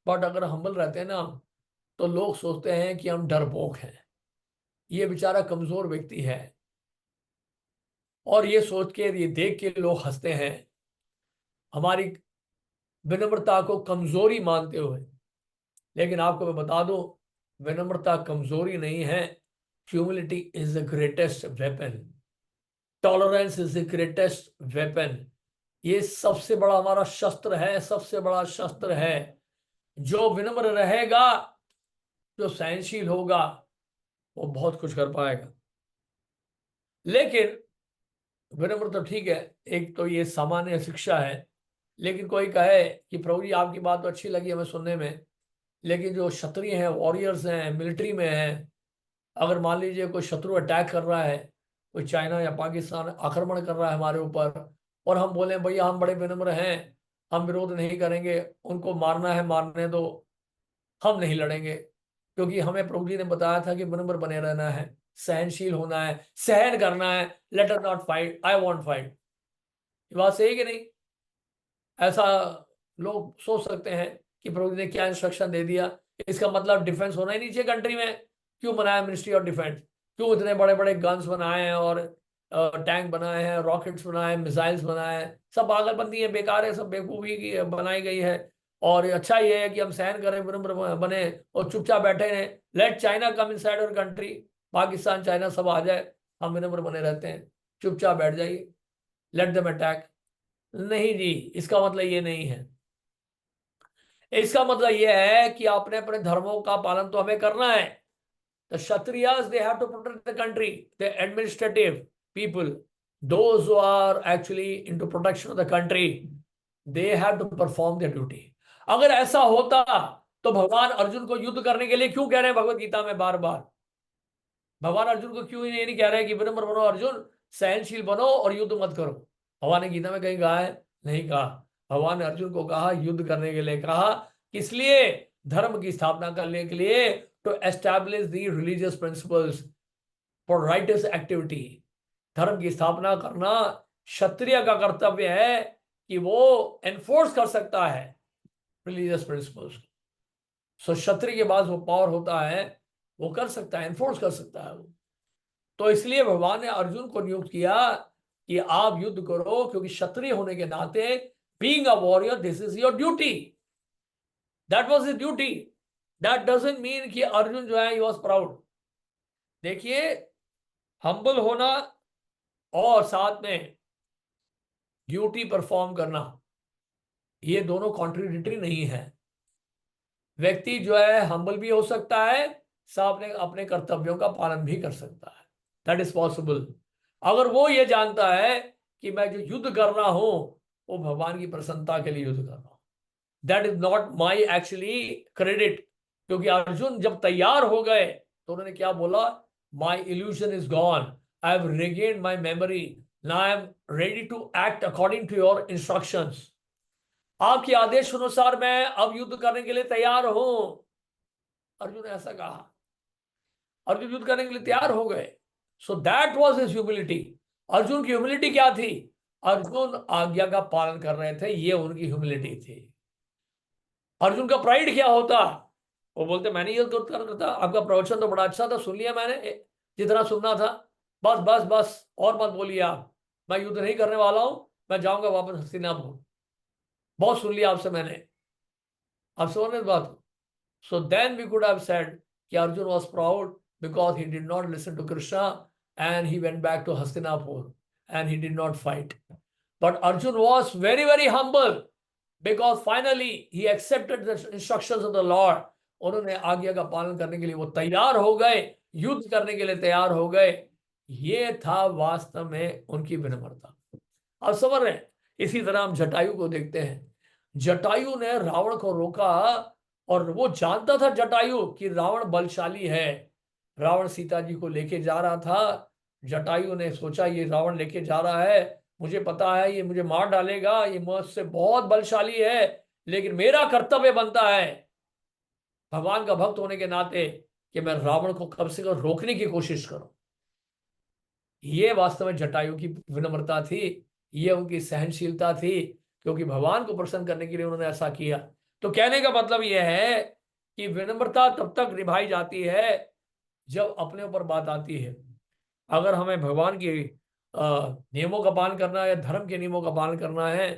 [SPEAKER 2] but अगर हम्बल रहते हैं ना तो लोग सोचते हैं कि हम डरपोक हैं, ये बेचारा कमजोर व्यक्ति है, और ये सोच के ये देख के लोग हंसते हैं हमारी विनम्रता को कमजोरी मानते हुए। लेकिन आपको मैं बता दूं, विनम्रता कमजोरी नहीं है, humility is the greatest weapon, tolerance is the greatest weapon. ये सबसे बड़ा हमारा शस्त्र है, सबसे बड़ा शस्त्र है। जो विनम्र रहेगा, जो सहनशील होगा, वो बहुत कुछ कर पाएगा। लेकिन विनम्र तो ठीक है, एक तो ये सामान्य शिक्षा है। लेकिन कोई कहे कि प्रभु जी आपकी बात तो अच्छी लगी हमें सुनने में, लेकिन जो क्षत्रिय हैं, वॉरियर्स हैं, मिलिट्री में हैं, अगर मान लीजिए कोई शत्रु अटैक कर रहा है, कोई चाइना या पाकिस्तान आक्रमण कर रहा है हमारे ऊपर, और हम बोले भैया हम बड़े विनम्र हैं, हम विरोध नहीं करेंगे, उनको मारना है मारने दो, हम नहीं लड़ेंगे, क्योंकि हमें प्रभु जी ने बताया था कि विनम्र बने रहना है, सहनशील होना है, सहन करना है, late us not fight, I want fight. ये बात सही है कि नहीं? ऐसा लोग सोच सकते हैं कि प्रभु जी ने क्या इंस्ट्रक्शन दे दिया, इसका मतलब डिफेंस होना ही नहीं चाहिए कंट्री में, क्यों बनाया मिनिस्ट्री ऑफ डिफेंस, क्यों इतने बड़े बड़े गन्स बनाए हैं और टैंक बनाए हैं, रॉकेट्स बनाए हैं, मिसाइल्स बनाए हैं, सब पागलपंती है, बेकार है, सब बेवकूफ़ी की बनाई गई है। और अच्छा ये है कि हम सहन करें, विनम्र बने और चुपचाप बैठे रहें, let China come inside our country, Pakistan China सब आ जाए, हम विनम्र बने रहते हैं, चुपचाप बैठ जाइए, लेट देम अटैक। नहीं जी, इसका मतलब ये नहीं है। इसका मतलब ये है कि अपने अपने धर्मों का पालन तो हमें करना है। The Kshatriyas, they have to protect the country, the administrative people, those who are actually into protection of the country, they have to perform their duty। अगर ऐसा होता तो भगवान अर्जुन को युद्ध करने के लिए क्यों कह रहे हैं भगवत गीता में बार बार? भगवान अर्जुन को क्यों ये नहीं कह रहे कि विनम्र बनो अर्जुन, सहनशील बनो और युद्ध मत करो? भगवान ने गीता में कहीं कहा है? नहीं कहा। भगवान ने अर्जुन को कहा युद्ध करने के लिए कहा, किस लिए? धर्म की स्थापना करने के लिए, to establish the religious principles for righteous activity. धर्म की स्थापना करना क्षत्रिय का कर्तव्य है कि वो एनफोर्स कर सकता है रिलीजियस प्रिंसिपल्स। सो क्षत्रिय के पास वो पावर होता है, वो कर सकता है, एनफोर्स कर सकता है वो। तो इसलिए भगवान ने अर्जुन को नियुक्त किया कि आप युद्ध करो, क्योंकि क्षत्रिय होने के नाते, being a warrior, this is your duty, that was his duty. That doesn't mean कि अर्जुन जो है ही वाज प्राउड। देखिए, हम्बल होना और साथ में ड्यूटी परफॉर्म करना, ये दोनों कॉन्ट्रडिक्टरी नहीं है। व्यक्ति जो है हम्बल भी हो सकता है, साथ में अपने कर्तव्यों का पालन भी कर सकता है, दैट इज पॉसिबल। अगर वो ये जानता है कि मैं जो युद्ध कर रहा हूं वो भगवान की प्रसन्नता के लिए युद्ध कर रहा हूं, that is not my actually credit. क्योंकि अर्जुन जब तैयार हो गए तो उन्होंने क्या बोला? My illusion is gone, I have regained my memory, now I am ready to act according to your instructions. आपके आदेश अनुसार मैं अब युद्ध करने के लिए तैयार हूं। अर्जुन ने ऐसा कहा, अर्जुन युद्ध करने के लिए तैयार हो गए। So that was his humility. Arjun की ह्यूमिलिटी क्या थी? अर्जुन आज्ञा का पालन कर रहे थे, ये उनकी ह्यूमिलिटी थी। अर्जुन का प्राइड क्या होता? वो बोलते मैंने ये कर रहा था, आपका प्रवचन तो बड़ा अच्छा था, सुन लिया मैंने जितना सुनना था, बस बस बस और मत बोलिए आप, मैं युद्ध नहीं करने वाला हूं, मैं जाऊंगा वापस हस्तिनापुर, बहुत सुन लिया आपसे मैंने, आप समझ इस बात को। So then we could have said कि Arjun was proud because he did not listen to Krishna and he went back to Hastinapur and he did not fight. But Arjun was very, very humble because finally he accepted the instructions of the Lord. उन्होंने आज्ञा का पालन करने के लिए वो तैयार हो गए, युद्ध करने के लिए तैयार हो गए। ये था वास्तव में उनकी विनम्रता। अब समझ रहे हैं? इसी तरह हम जटायु को देखते हैं। जटायु ने रावण को रोका, और वो जानता था जटायु कि रावण बलशाली है। रावण सीता जी को लेके जा रहा था। जटायु ने सोचा ये रावण लेके जा रहा है, मुझे पता है ये मुझे मार डालेगा, ये मुझसे बहुत बलशाली है, लेकिन मेरा कर्तव्य बनता है भगवान का भक्त होने के नाते कि मैं रावण को कम से कम रोकने की कोशिश करूं। ये वास्तव में जटायु की विनम्रता थी, ये उनकी सहनशीलता थी, क्योंकि भगवान को प्रसन्न करने के लिए उन्होंने ऐसा किया। तो कहने का मतलब यह है कि विनम्रता तब तक निभाई जाती है जब अपने ऊपर बात आती है। अगर हमें भगवान के नियमों का पालन करना है या धर्म के नियमों का पालन करना है,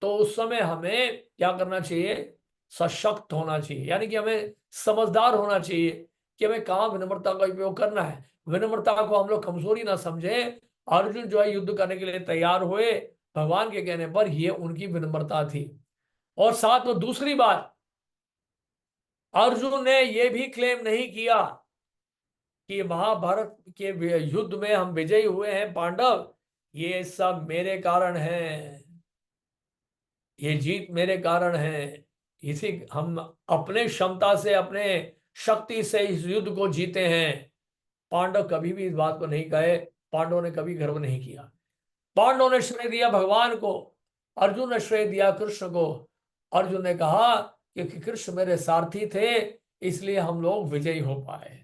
[SPEAKER 2] तो उस समय हमें क्या करना चाहिए? सशक्त होना चाहिए, यानी कि हमें समझदार होना चाहिए कि हमें कहाँ विनम्रता का उपयोग करना है। विनम्रता को हम लोग कमजोरी ना समझें। अर्जुन जो है युद्ध करने के लिए तैयार हुए भगवान के कहने पर, ये उनकी विनम्रता थी। और साथ में दूसरी बात, अर्जुन ने यह भी क्लेम नहीं किया कि महाभारत के युद्ध में हम विजयी हुए हैं पांडव, ये सब मेरे कारण है, ये जीत मेरे कारण है, इसी हम अपने क्षमता से अपने शक्ति से इस युद्ध को जीते हैं। पांडव कभी भी इस बात को नहीं कहे, पांडवों ने कभी गर्व नहीं किया। पांडवों ने श्रेय दिया भगवान को, अर्जुन ने श्रेय दिया कृष्ण को। अर्जुन ने कहा कि कृष्ण मेरे सारथी थे, इसलिए हम लोग विजयी हो पाए,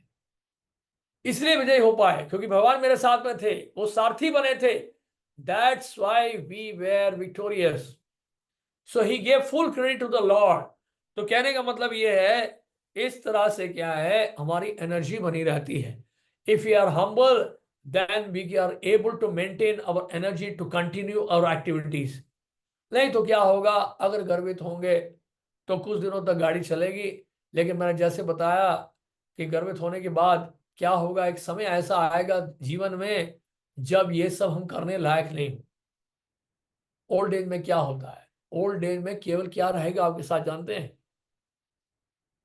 [SPEAKER 2] इसलिए विजयी हो पाए क्योंकि भगवान मेरे साथ में थे, वो सारथी बने थे। That's why we were victorious. So he gave full credit to the Lord. तो कहने का मतलब ये है, इस तरह से क्या है, हमारी एनर्जी बनी रहती है। If you are humble, then we are able to maintain our energy to continue our activities. नहीं तो क्या होगा, अगर गर्वित होंगे तो कुछ दिनों तक गाड़ी चलेगी, लेकिन मैंने जैसे बताया कि गर्वित होने के बाद क्या होगा, एक समय ऐसा आएगा जीवन में जब ये सब हम करने लायक नहीं। ओल्ड एज में क्या होता है, ओल्ड एज में केवल क्या रहेगा आपके साथ, जानते हैं?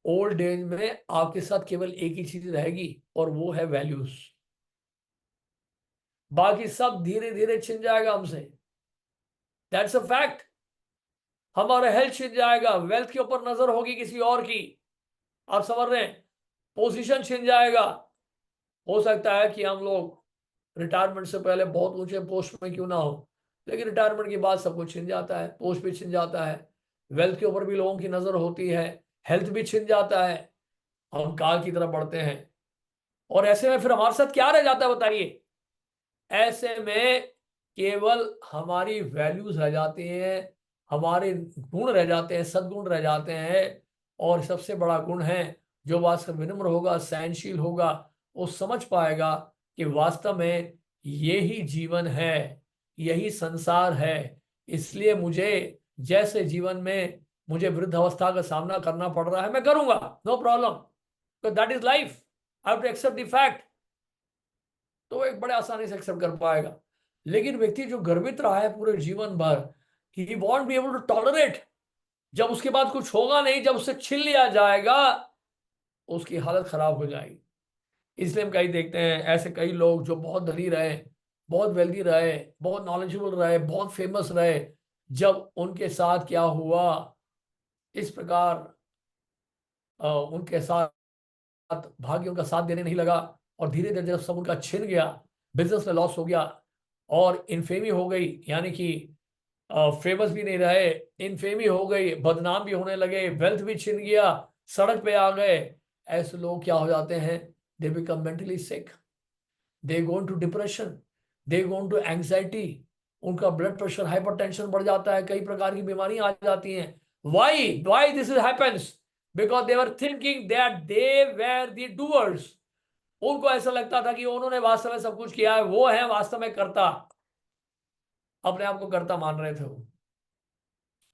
[SPEAKER 2] ओल्ड एज में आपके साथ केवल एक ही चीज रहेगी, और वो है वैल्यूज। बाकी सब धीरे धीरे छिन जाएगा हमसे। That's a fact. हमारा हेल्थ छिन जाएगा, वेल्थ के ऊपर नजर होगी किसी और की, आप समझ रहे हैं? पोजीशन छिन जाएगा। हो सकता है कि हम लोग रिटायरमेंट से पहले बहुत ऊंचे पोस्ट में क्यों ना हो, लेकिन रिटायरमेंट के बाद सब कुछ छिन जाता है, पोस्ट भी छिन जाता है, वेल्थ के ऊपर भी लोगों की नजर होती है, हेल्थ भी छिन जाता है, हम काल की तरफ बढ़ते हैं। और ऐसे में फिर हमारे साथ क्या रह जाता है बताइए? ऐसे में केवल हमारी वैल्यूज रह जाती हैं, हमारे गुण रह जाते हैं, सद्गुण रह जाते हैं। और सबसे बड़ा गुण है, जो वास्तव में विनम्र होगा, सहनशील होगा, वो समझ पाएगा कि वास्तव में यही जीवन है, यही संसार है। इसलिए मुझे जैसे जीवन में मुझे वृद्धावस्था का सामना करना पड़ रहा है, मैं करूंगा, no problem, that is life, I have to accept the fact. तो एक बड़े आसानी से एक्सेप्ट कर पाएगा। लेकिन व्यक्ति जो गर्वित रहा है पूरे जीवन भर, he won't be able to tolerate. जब उसके बाद कुछ होगा नहीं, जब उससे छीन लिया जाएगा, उसकी हालत खराब हो जाएगी। इसलिए हम कई देखते हैं ऐसे कई लोग जो बहुत धनी रहे, बहुत वेल्दी रहे, बहुत नॉलेजेबल रहे, बहुत फेमस रहे, जब उनके साथ क्या हुआ, इस प्रकार उनके साथ भाग्य उनका साथ देने नहीं लगा, और धीरे धीरे जब सब उनका छिन गया, बिजनेस में लॉस हो गया, और इनफेमी हो गई, यानी कि फेमस भी नहीं रहे, इनफेमी हो गई, बदनाम भी होने लगे, वेल्थ भी छिन गया, सड़क पे आ गए। ऐसे लोग क्या हो जाते हैं? They become mentally sick, they go into depression, they go into anxiety, उनका ब्लड प्रेशर, हाइपरटेंशन बढ़ जाता है, कई प्रकार की बीमारियां आ जाती हैं। Why this is happens? Because they were thinking that they were the doers. उनको ऐसा लगता था कि उन्होंने वास्तव में सब कुछ किया है, वो है वास्तव में कर्ता। अपने आप को कर्ता मान रहे थे वो,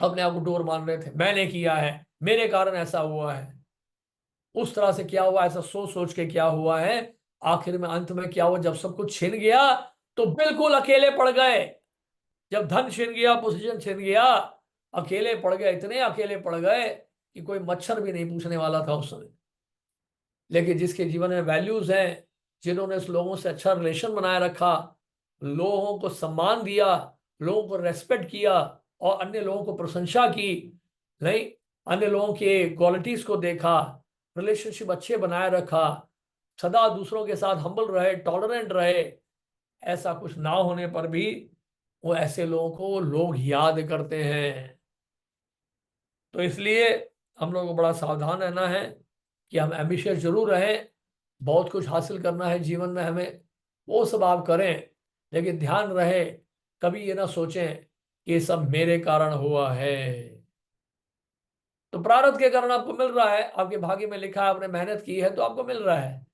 [SPEAKER 2] अपने आप को डोर मान रहे थे, मैंने किया है, मेरे कारण ऐसा हुआ है। उस तरह से क्या हुआ, ऐसा सोच सोच के क्या हुआ है, आखिर में अंत में क्या हुआ, जब सब कुछ छिन गया तो बिल्कुल अकेले पड़ गए। जब धन छिन गया, पोजीशन छिन गया, अकेले पड़ गए, इतने अकेले पड़ गए कि कोई मच्छर भी नहीं पूछने वाला था उस समय। लेकिन जिसके जीवन में वैल्यूज हैं, जिन्होंने उस लोगों से अच्छा रिलेशन बनाए रखा, लोगों को सम्मान दिया, लोगों को रेस्पेक्ट किया और अन्य लोगों को प्रशंसा की, नहीं, अन्य लोगों के क्वालिटीज को देखा, रिलेशनशिप अच्छे बनाए रखा, सदा दूसरों के साथ हम्बल रहे, टॉलरेंट रहे, ऐसा कुछ ना होने पर भी वो ऐसे लोगों को लोग याद करते हैं। तो इसलिए हम लोग को बड़ा सावधान रहना है कि हम एम्बिशियस जरूर रहें, बहुत कुछ हासिल करना है जीवन में हमें, वो सब आप करें, लेकिन ध्यान रहे कभी ये ना सोचें कि ये सब मेरे कारण हुआ है। तो प्रारब्ध के कारण आपको मिल रहा है, आपके भाग्य में लिखा है, आपने मेहनत की है तो आपको मिल रहा है।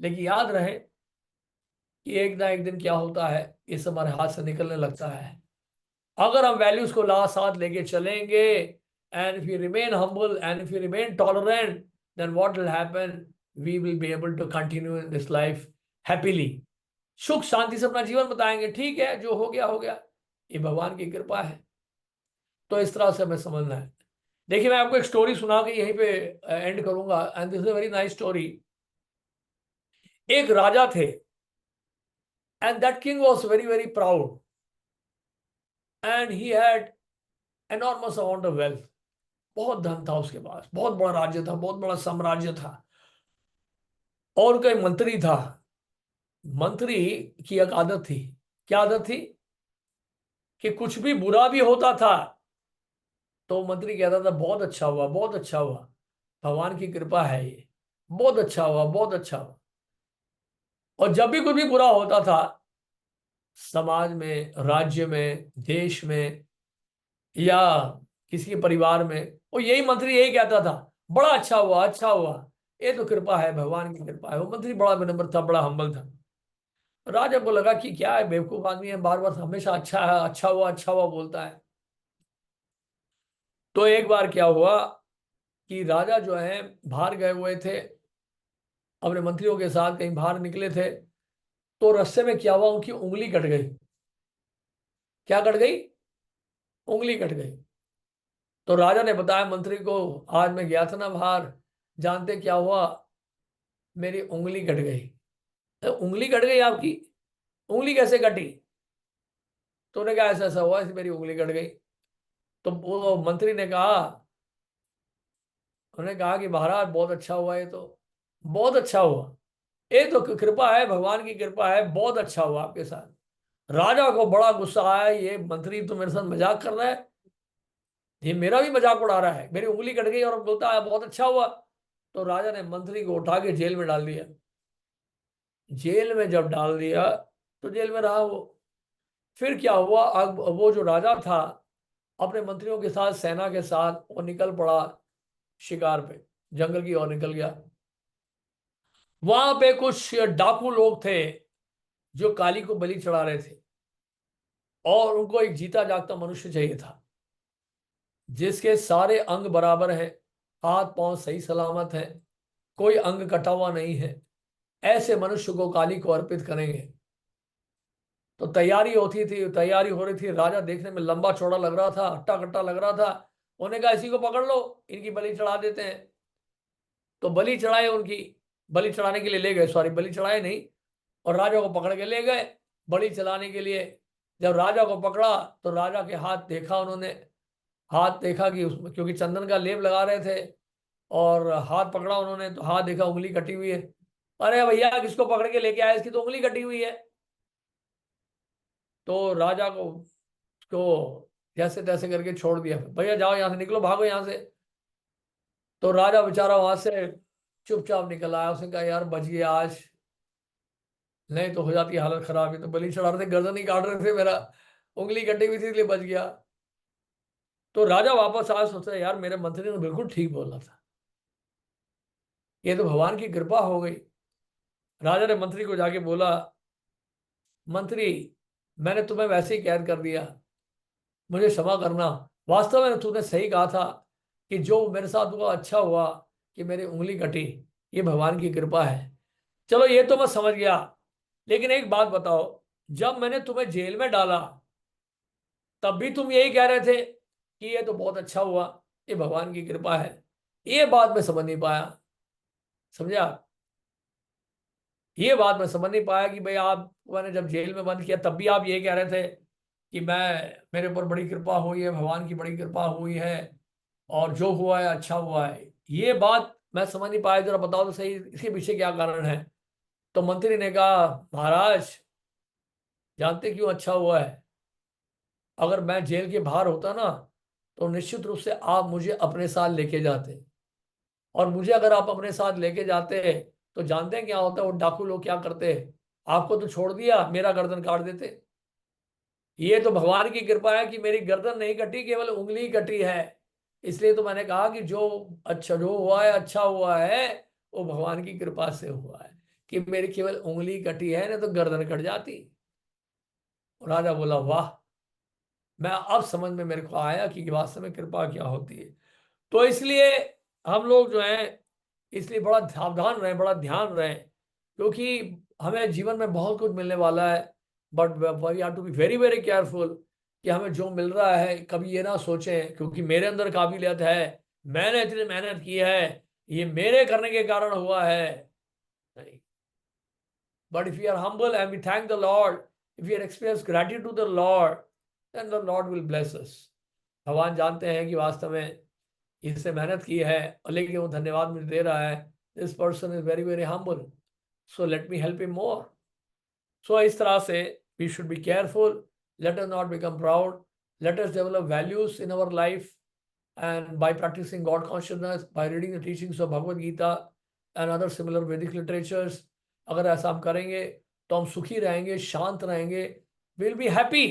[SPEAKER 2] लेकिन याद रहे कि एक ना एक दिन क्या होता है, ये सब हमारे हाथ से निकलने लगता है। अगर हम वैल्यूज को साथ लेके चलेंगे, and if you remain humble and if you remain tolerant, then what will happen, we will be able to continue in this life happily. सुख शांति से अपना जीवन बताएंगे, ठीक है जो हो गया हो गया, ये भगवान की कृपा है। तो इस तरह से हमें समझना है। देखिए मैं आपको एक स्टोरी सुना के यहीं पे एंड करूंगा, and this is a very nice story. एक राजा थे, and that king was very very proud, and he had enormous amount of wealth. बहुत धन था उसके पास, बहुत बड़ा राज्य था, बहुत बड़ा साम्राज्य था। और उनका एक मंत्री था। मंत्री की एक आदत थी। क्या आदत थी? कि कुछ भी बुरा भी होता था तो मंत्री कहता था बहुत अच्छा हुआ, बहुत अच्छा हुआ, भगवान की कृपा है ये, बहुत अच्छा हुआ, बहुत अच्छा हुआ। और जब भी कुछ भी बुरा होता था समाज में, राज्य में, देश में, या किसी के परिवार में, वो यही मंत्री यही कहता था, बड़ा अच्छा हुआ, अच्छा हुआ, ये तो कृपा है, भगवान की कृपा है। वो मंत्री बड़ा विनम्र था, बड़ा हम्बल था। राजा को लगा कि क्या है, बेवकूफ आदमी है, बार बार हमेशा अच्छा है, अच्छा हुआ, अच्छा हुआ बोलता है। तो एक बार क्या हुआ कि राजा जो है बाहर गए हुए थे, अपने मंत्रियों के साथ कहीं बाहर निकले थे, तो रास्ते में क्या हुआ, उनकी उंगली कट गई। क्या कट गई? उंगली कट गई। तो राजा ने बताया मंत्री को, आज मैं गया था ना बाहर, जानते क्या हुआ, मेरी उंगली कट गई। तो उंगली कट गई आपकी? उंगली कैसे कटी? तो उन्होंने कहा ऐसा ऐसा हुआ, ऐसे मेरी उंगली कट गई। तो वो मंत्री ने कहा, उन्होंने कहा कि महाराज बहुत अच्छा हुआ, ये तो बहुत अच्छा हुआ, ये तो कृपा है, भगवान की कृपा है, बहुत अच्छा हुआ आपके साथ। राजा को बड़ा गुस्सा आया, ये मंत्री तो मेरे साथ मजाक कर रहा है, ये मेरा भी मजाक उड़ा रहा है, मेरी उंगली कट गई और बोलता है बहुत अच्छा हुआ। तो राजा ने मंत्री को उठा के जेल में डाल दिया। जेल में जब डाल दिया तो जेल में रहा वो। फिर क्या हुआ, अब वो जो राजा था अपने मंत्रियों के साथ, सेना के साथ वो निकल पड़ा शिकार पे, जंगल की ओर निकल गया। वहां पे कुछ डाकू लोग थे जो काली को बलि चढ़ा रहे थे, और उनको एक जीता जागता मनुष्य चाहिए था जिसके सारे अंग बराबर हैं, हाथ पांव सही सलामत है, कोई अंग कटा हुआ नहीं है। ऐसे मनुष्य को काली को अर्पित करेंगे। तो तैयारी होती थी, तैयारी हो रही थी, राजा देखने में लंबा चौड़ा लग रहा था, हट्टा कट्टा लग रहा था। उन्होंने कहा इसी को पकड़ लो, इनकी बलि चढ़ा देते हैं। तो बलि चढ़ाए, उनकी बलि चढ़ाने के लिए ले गए, सॉरी बलि चढ़ाए नहीं, और राजा को पकड़ के ले गए बलि चलाने के लिए। जब राजा को पकड़ा तो राजा के हाथ देखा उन्होंने, हाथ देखा कि उसमें, क्योंकि चंदन का लेप लगा रहे थे, और हाथ पकड़ा उन्होंने तो हाथ देखा उंगली कटी हुई है। अरे भैया किसको पकड़ के लेके आए, इसकी तो उंगली कटी हुई है। तो राजा को जैसे तैसे करके छोड़ दिया, भैया जाओ यहाँ से, निकलो, भागो यहाँ से। तो राजा बेचारा वहां से चुपचाप निकल आया, उसने कहा यार बच गया आज, नहीं तो हो जाती हालत खराब। है तो बलि चढ़ा रहे थे, गर्दन ही काट रहे थे, मेरा उंगली कटी हुई थी इसलिए बच गया। तो राजा वापस आया, सोचा यार मेरे मंत्री ने बिल्कुल ठीक बोला था, ये तो भगवान की कृपा हो गई। राजा ने मंत्री को जाके बोला, मंत्री मैंने तुम्हें वैसे ही कैद कर दिया, मुझे क्षमा करना, वास्तव में तूने सही कहा था कि जो मेरे साथ हुआ अच्छा हुआ कि मेरी उंगली कटी, ये भगवान की कृपा है। चलो ये तो मैं समझ गया, लेकिन एक बात बताओ, जब मैंने तुम्हें जेल में डाला तब भी तुम यही कह रहे थे कि ये तो बहुत अच्छा हुआ, ये भगवान की कृपा है। ये बात मैं समझ नहीं पाया, समझे आप? ये बात मैं समझ नहीं पाया कि भाई आप, मैंने जब जेल में बंद किया तब भी आप ये कह रहे थे कि मैं, मेरे ऊपर बड़ी कृपा हुई है, भगवान की बड़ी कृपा हुई है, और जो हुआ है अच्छा हुआ है। ये बात मैं समझ नहीं पाया, जरा बताओ तो सही इसके पीछे क्या कारण है। तो मंत्री ने कहा, महाराज जानते क्यों अच्छा हुआ है? अगर मैं जेल के बाहर होता ना, तो निश्चित रूप से आप मुझे अपने साथ लेके जाते, और मुझे अगर आप अपने साथ लेके जाते तो जानते हैं क्या होता है, वो डाकू लोग क्या करते, आपको तो छोड़ दिया, मेरा गर्दन काट देते। ये तो भगवान की कृपा है कि मेरी गर्दन नहीं कटी, केवल उंगली कटी है। इसलिए तो मैंने कहा कि जो अच्छा, जो हुआ है अच्छा हुआ है, वो भगवान की कृपा से हुआ है, कि मेरी केवल उंगली कटी है, ना तो गर्दन कट जाती। राजा बोला, वाह, मैं अब समझ में मेरे को आया कि वास्तव में कृपा क्या होती है। तो इसलिए हम लोग जो हैं, इसलिए बड़ा सावधान रहें, बड़ा ध्यान रहें, क्योंकि हमें जीवन में बहुत कुछ मिलने वाला है। But we have to be very very careful कि हमें जो मिल रहा है कभी ये ना सोचें क्योंकि मेरे अंदर काबिलियत है, मैंने इतनी मेहनत की है, ये मेरे करने के कारण हुआ है। नहीं। But if you are humble and we thank the Lord, if you experience gratitude to the Lord, then the Lord will bless us. भगवान जानते हैं कि वास्तव में इससे मेहनत की है, और लेकिन वो धन्यवाद मुझे दे रहा है। This person is very very humble, so let me help him more. So इस तरह से we should be careful, let us not become proud, let us develop values in our life, and by practicing God consciousness, by reading the teachings of Bhagavad Gita and other similar Vedic literatures, अगर ऐसा हम करेंगे तो हम सुखी रहेंगे, शांत रहेंगे, we'll be happy.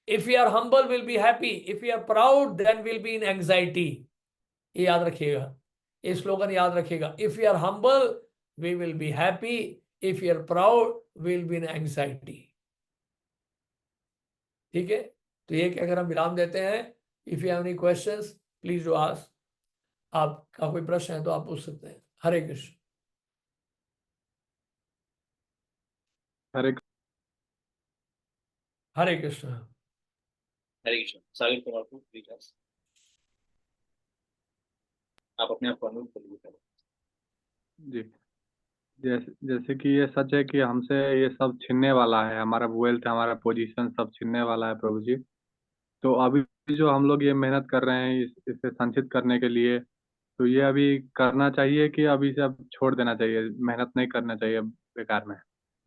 [SPEAKER 2] If we are humble, we'll be happy. If we are proud, then we'll be in anxiety. ये याद रखिएगा, ये स्लोगन याद रखिएगा। If you are humble we will be happy, if you are proud will be in anxiety. ठीक है, तो ये कहकर हम विराम देते हैं। If you have any questions please do ask. आपका कोई प्रश्न है तो आप पूछ सकते हैं। हरे कृष्ण।
[SPEAKER 3] हरे
[SPEAKER 2] हरे कृष्ण।
[SPEAKER 1] हरे कृष्ण। सागर कुमार को प्लीज आप अपने आप को अनम्यूट कर लीजिए।
[SPEAKER 3] जी, जैसे जैसे कि ये सच है कि हमसे ये सब छीनने वाला है, हमारा वेल्थ, हमारा पोजीशन सब छीनने वाला है प्रभु जी। तो अभी जो हम लोग ये मेहनत कर रहे हैं इसे संचित करने के लिए, तो ये अभी करना चाहिए कि अभी से अब छोड़ देना चाहिए, मेहनत नहीं करना चाहिए बेकार में?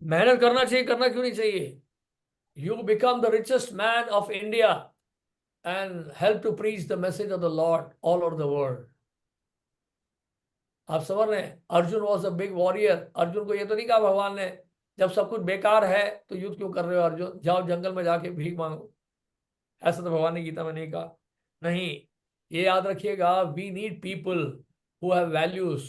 [SPEAKER 2] मेहनत करना चाहिए, करना क्यों नहीं चाहिए? You become the richest man of India and help to preach the message of the Lord all over the world. आप समझ रहे हैं, Arjun was a big warrior. Arjun को ये तो नहीं कहा भगवान ने, जब सब कुछ बेकार है तो युद्ध क्यों कर रहे हो अर्जुन, जाओ जंगल में जाके भीख मांगो। ऐसा तो भगवान ने गीता में नहीं कहा। नहीं, ये याद रखिएगा, we need people who have values.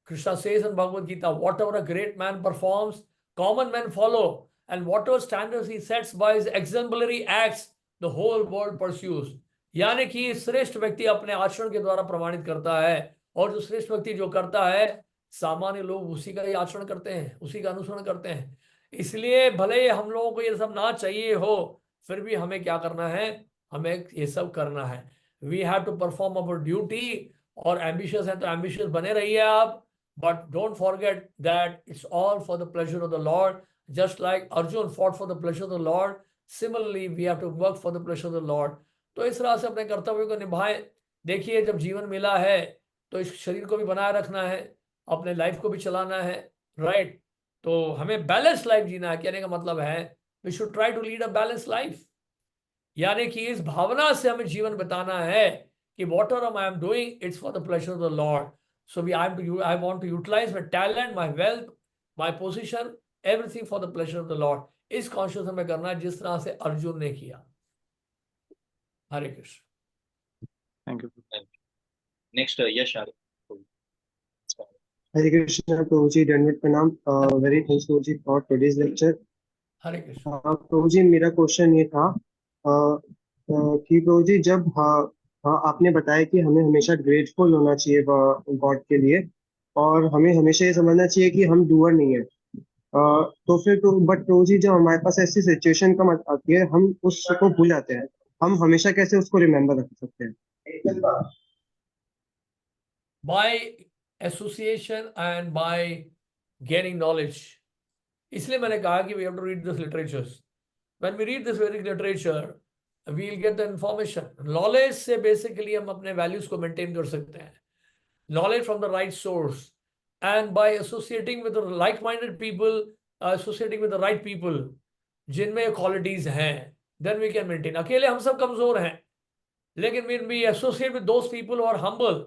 [SPEAKER 2] Krishna says in Bhagavad Gita, whatever a great man performs common man follow, and whatever standards he sets by his exemplary acts the whole world pursues. यानी कि श्रेष्ठ व्यक्ति अपने आचरण के द्वारा प्रमाणित करता है, और जो श्रेष्ठ व्यक्ति जो करता है, सामान्य लोग उसी का ही आचरण करते हैं, उसी का अनुसरण करते हैं। इसलिए भले ही हम लोगों को ये सब ना चाहिए हो, फिर भी हमें क्या करना है, हमें ये सब करना है। We have to perform our duty. और एम्बिशियस है तो एम्बिशियस बने रहिए आप, but don't forget that it's all for the pleasure of the Lord. Just like Arjun fought for the pleasure of the Lord, similarly we have to work for the pleasure of the Lord. तो इस तरह से अपने कर्तव्य को निभाएं। देखिए, जब जीवन मिला है तो इस शरीर को भी बनाए रखना है, अपने लाइफ को भी चलाना है, राइट? तो हमें बैलेंस लाइफ जीना है। कहने का मतलब है we should try to lead a balance life, यानी कि इस भावना से हमें जीवन बिताना है कि whatever I am doing it's for the pleasure of the Lord. So we I want to utilise my talent, my wealth, my position, everything for the pleasure of the Lord. इस कॉन्शियस हमें करना है जिस तरह से अर्जुन ने किया। Hare Krishna.
[SPEAKER 3] Thank you.
[SPEAKER 1] Next Yash आ
[SPEAKER 4] हरे कृष्ण प्रभु जी, दंडवत प्रणाम। वेरी थैंक्स प्रभु जी for today's lecture.
[SPEAKER 2] Hare Krishna.
[SPEAKER 4] प्रभु जी, मेरा क्वेश्चन ये था कि प्रभु जी, जब आपने बताया कि हमें हमेशा ग्रेटफुल होना चाहिए गॉड के लिए, और हमें हमेशा ये समझना चाहिए कि हम डूअर नहीं है। तो फिर तो बट प्रभु जी, जब हमारे पास ऐसी सिचुएशन आती है, हम उसको भूल जाते हैं। हम हमेशा कैसे उसको रिमेम्बर रख सकते हैं?
[SPEAKER 2] by association and by gaining knowledge. इसलिए मैंने कहा कि we have to read this literatures. When we read this Vedic literature, we'll get the information. Knowledge से basically हम अपने values को maintain कर सकते हैं. Knowledge from the right source, and by associating with the like-minded people, associating with the right people, जिनमें qualities हैं, then we can maintain. अकेले हम सब कमजोर हैं, लेकिन when we associate with those people who are humble,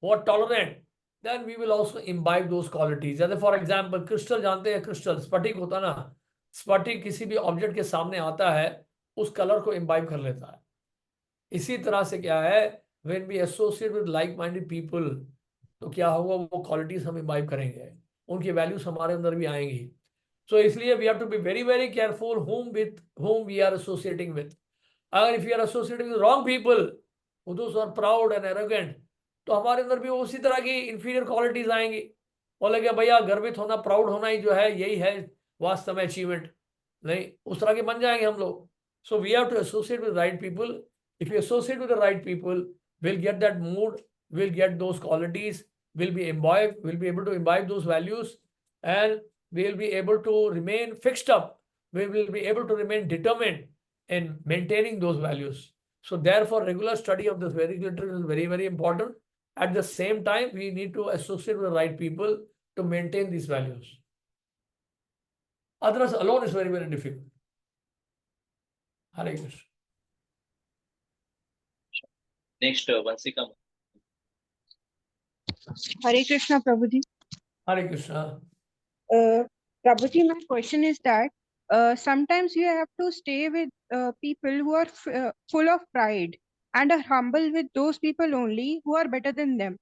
[SPEAKER 2] who are tolerant, then we will also imbibe those qualities. जैसे for example, crystal जानते हैं, crystal स्फटिक होता ना, स्फटिक किसी भी ऑब्जेक्ट के सामने आता है, उस कलर को imbibe कर लेता है. इसी तरह से क्या है, when we associate with like-minded people, तो क्या होगा, वो क्वालिटीज हम imbibe करेंगे, उनकी वैल्यूज हमारे अंदर भी आएंगी. So इसलिए we have to be very very careful whom we are associating with. अगर if we are associating with wrong people, those who are proud and arrogant, तो हमारे अंदर भी उसी तरह की इंफीरियर क्वालिटीज आएंगी. बोलेंगे भैया गर्वित होना, प्राउड होना ही जो है, यही है वास्तव में अचीवमेंट. नहीं, उस तरह के बन जाएंगे हम लोग. So we have to associate with right people. If you associate with the right people, will get that mood, will get those qualities, will be able to imbibe those values, and we will be able to remain fixed up. We will be able to remain determined in maintaining those values. So therefore, regular study of this Vedic literature is very, very important. At the same time, we need to associate with the right people to maintain these values. Otherwise, alone is very, very difficult. Hare Krishna.
[SPEAKER 1] Next, Vansika.
[SPEAKER 5] Hare Krishna, Prabhuji.
[SPEAKER 2] Hare Krishna.
[SPEAKER 5] Prabhuji, my question is that sometimes you have to stay with people who are full of pride and are humble with those people only who are better than them,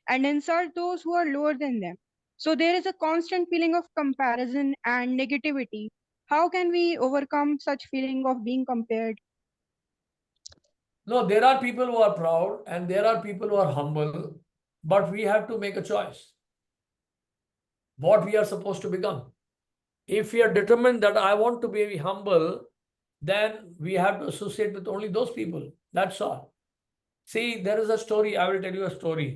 [SPEAKER 5] and insult those who are lower than them. So there is a constant feeling of comparison and negativity. How can we overcome such feeling of being compared?
[SPEAKER 2] No, there are people who are proud and there are people who are humble, but we have to make a choice. What we are supposed to become. If we are determined that I want to be humble, then we have to associate with only those people. That's all. See, there is a story. I will tell you a story.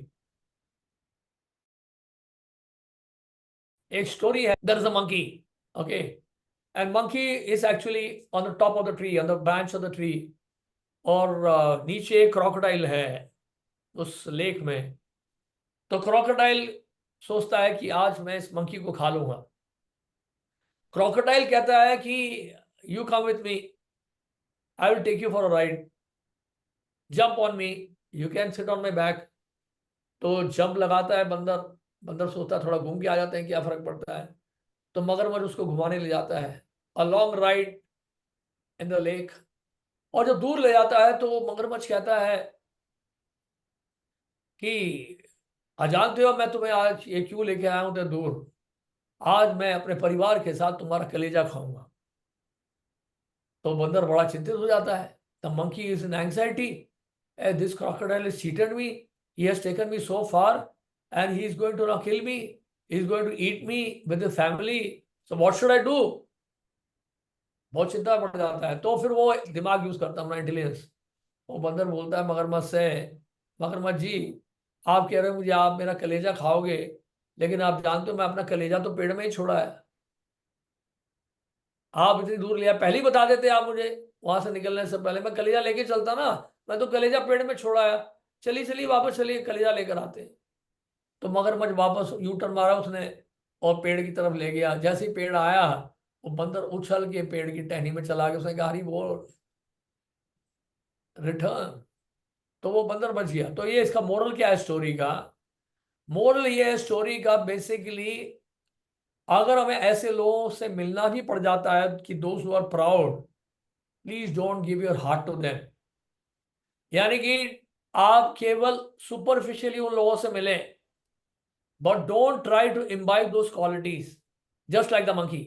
[SPEAKER 2] A story, there is a monkey. Okay. And monkey is actually on the top of the tree, on the branch of the tree. और नीचे एक crocodile है उस लेक में. तो crocodile सोचता है कि आज मैं इस मंकी को खा लूंगा. क्रोकोडाइल कहता है कि you come with me, I will take you for a ride, jump on me, you can sit on my back. तो जंप लगाता है बंदर. बंदर सोचता है थोड़ा घूम के आ जाते हैं, क्या फर्क पड़ता है. तो मगरमच्छ उसको घुमाने ले जाता है, a long ride in the lake. और जब दूर ले जाता है तो मगरमच्छ कहता है कि जानते हो मैं तुम्हें आज ये क्यों लेके आया हूं तो दूर, आज मैं अपने परिवार के साथ तुम्हारा कलेजा खाऊंगा. तो बंदर बड़ा चिंतित हो जाता है. The monkey is in anxiety, this crocodile is cheated me, he has taken me so far and he is going to not kill me, he is going to eat me with the family, so what should I do. बहुत चिंता पड़ जाता है. तो फिर वो दिमाग यूज करता है, अपना इंटेलिजेंस. वो बंदर बोलता है मगरमच्छ से, मगरमच्छ जी आप कह रहे हो मुझे आप मेरा कलेजा खाओगे, लेकिन आप जानते हो मैं अपना कलेजा तो पेड़ में ही छोड़ा है. आप इतनी दूर लिया, पहले ही बता देते आप मुझे, वहां से निकलने से पहले मैं कलेजा लेके चलता ना. मैं तो कलेजा पेड़ में छोड़ा है, चलिए चलिए वापस चलिए कलेजा लेकर आते. तो मगरमच्छ वापस यू टर्न मारा उसने और पेड़ की तरफ ले गया. जैसे ही पेड़ आया, वो बंदर उछल के पेड़ की टहनी में चला गया. उसने कहा हरी बोल, रिटर्न. तो वो बंदर बच गया. तो ये इसका मोरल क्या है स्टोरी का? मोरल ये है स्टोरी का बेसिकली, अगर हमें ऐसे लोगों से मिलना भी पड़ जाता है कि दोस्त who are proud, please don't give your heart to them. यानी कि आप केवल सुपरफिशियली उन लोगों से मिलें, but don't try to imbibe those qualities just like the monkey.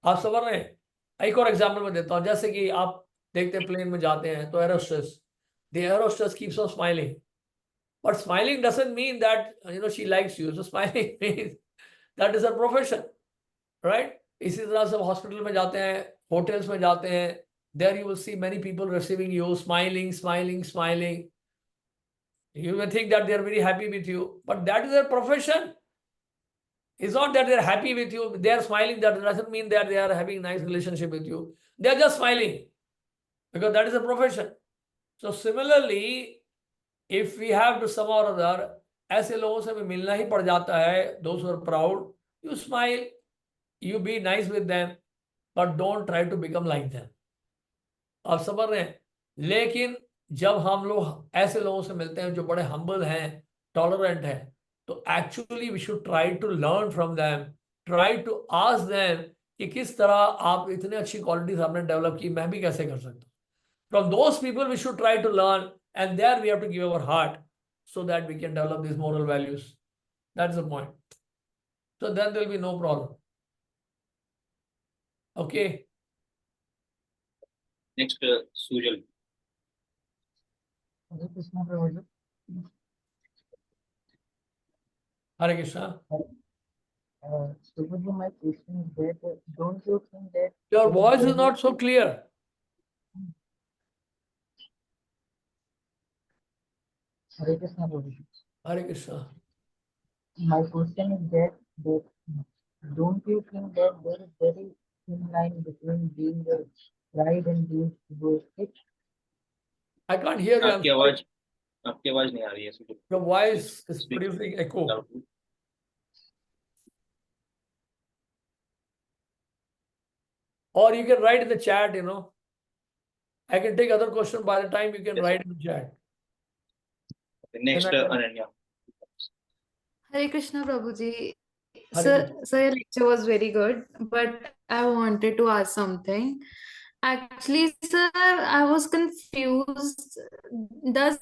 [SPEAKER 2] आप समझ रहे हैं? एक और एग्जाम्पल मैं देता हूं. जैसे कि आप देखते हैं प्लेन में जाते हैं तो एरोस्टेस, the एरोस्टेस keeps on smiling, but smiling doesn't mean that she likes you. So smiling means that is her profession, right? इसी तरह से हॉस्पिटल में जाते हैं, होटल्स में जाते हैं, There you will see many people receiving you, smiling, smiling, smiling. You may think that they are very happy with you, but that is their profession. It's not that they are happy with you. They are smiling. That doesn't mean that they are having a nice relationship with you. They are just smiling because that is a profession. So similarly, if we have to somehow or other, ऐसे लोगों से हमें मिलना ही पड़ जाता है. Those who are proud, you smile, you be nice with them, but don't try to become like them. आप समझ रहे हैं? लेकिन जब हम लोग ऐसे लोगों से मिलते हैं जो बड़े हम्बल हैं, टॉलरेंट हैं, तो actually we should try to learn from them, try to ask them कि किस तरह आप इतनी अच्छी क्वालिटीज आपने डेवलप की, मैं भी कैसे कर सकता हूँ. From those people we should try to learn, and there we have to give our heart so that we can develop these moral values. That's the point. So then there will be no problem. Okay.
[SPEAKER 1] Next, Sujal.
[SPEAKER 2] Hare Krishna.
[SPEAKER 6] So my question is that don't you think that
[SPEAKER 2] Your voice is not so clear.
[SPEAKER 6] Hare Krishna Prabhuji.
[SPEAKER 2] Hare Krishna.
[SPEAKER 6] My question is that don't you think that there is very thin line between being a pride and being egoistic?
[SPEAKER 2] I can't hear you. I'm sorry.
[SPEAKER 1] आपकी आवाज नहीं आ रही है Sujal.
[SPEAKER 2] Your voice is
[SPEAKER 1] Speak.
[SPEAKER 2] producing echo.
[SPEAKER 1] Loudly.
[SPEAKER 2] Or you can write in the chat, you know. I can take other question by the time you can
[SPEAKER 1] Yes.
[SPEAKER 2] write in the chat.
[SPEAKER 1] Next,
[SPEAKER 2] Then I can-
[SPEAKER 1] Ananya.
[SPEAKER 7] Hare Krishna Prabhuji.
[SPEAKER 2] Hare
[SPEAKER 7] Sir, your lecture was very good, but I wanted to ask something. Actually, sir, I was confused. Does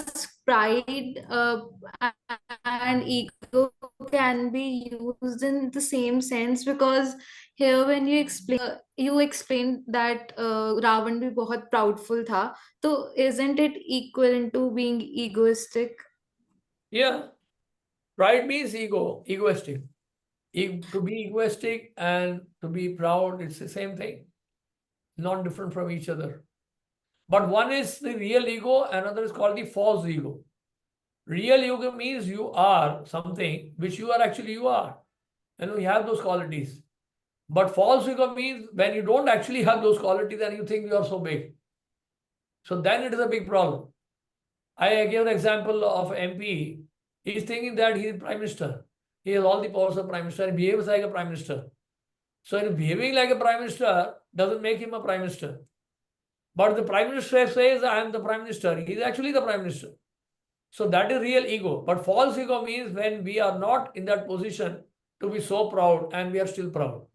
[SPEAKER 7] pride and ego can be used in the same sense? Because here when you explained that Ravan भी बहुत proudful था, so isn't it equivalent to being egoistic?
[SPEAKER 2] Yeah. Pride means ego, egoistic. To be egoistic and to be proud, it's the same thing. Not different from each other. But one is the real ego, another is called the false ego. Real ego means you are something which you are actually you are. And you have those qualities. But false ego means when you don't actually have those qualities and you think you are so big. So then it is a big problem. I gave an example of MP. He is thinking that he is Prime Minister. He has all the powers of Prime Minister and behaves like a Prime Minister. So in behaving like a Prime Minister doesn't make him a Prime Minister. But the Prime Minister says, I am the Prime Minister. He is actually the Prime Minister. So that is real ego. But false ego means when we are not in that position to be so proud and we are still proud.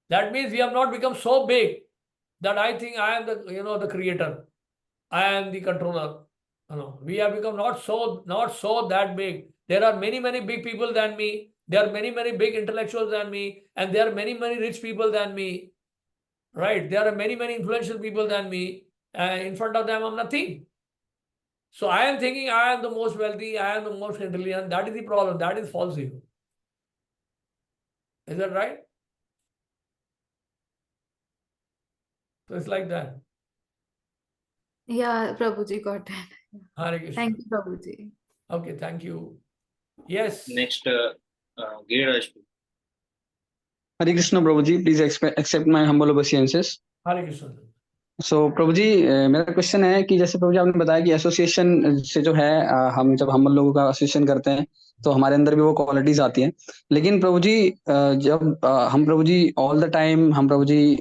[SPEAKER 2] That means we have not become so big that I think I am the creator. I am the controller. We have become not so that big. There are many big people than me. There are many big intellectuals than me, and there are many rich people than me. Right? There are many influential people than me. In front of them, I'm nothing. So I am thinking I am the most wealthy, I am the most intelligent. That is the problem. That is false ego. Is that right? So it's like that.
[SPEAKER 7] Yeah, Prabhuji got it.
[SPEAKER 2] Hare Krishna.
[SPEAKER 7] Thank you, Prabhuji.
[SPEAKER 2] Okay, thank you. Yes.
[SPEAKER 1] Next, Giriraj.
[SPEAKER 8] Hare Krishna Prabhuji, please accept my humble obeisances.
[SPEAKER 2] Hare Krishna.
[SPEAKER 8] सो प्रभु जी मेरा क्वेश्चन है कि जैसे प्रभु जी आपने बताया कि एसोसिएशन से जो है हम जब हम लोगों का एसोसिएशन करते हैं तो हमारे अंदर भी वो क्वालिटीज आती हैं. लेकिन प्रभु जी जब हम प्रभु जी ऑल द टाइम हम प्रभु जी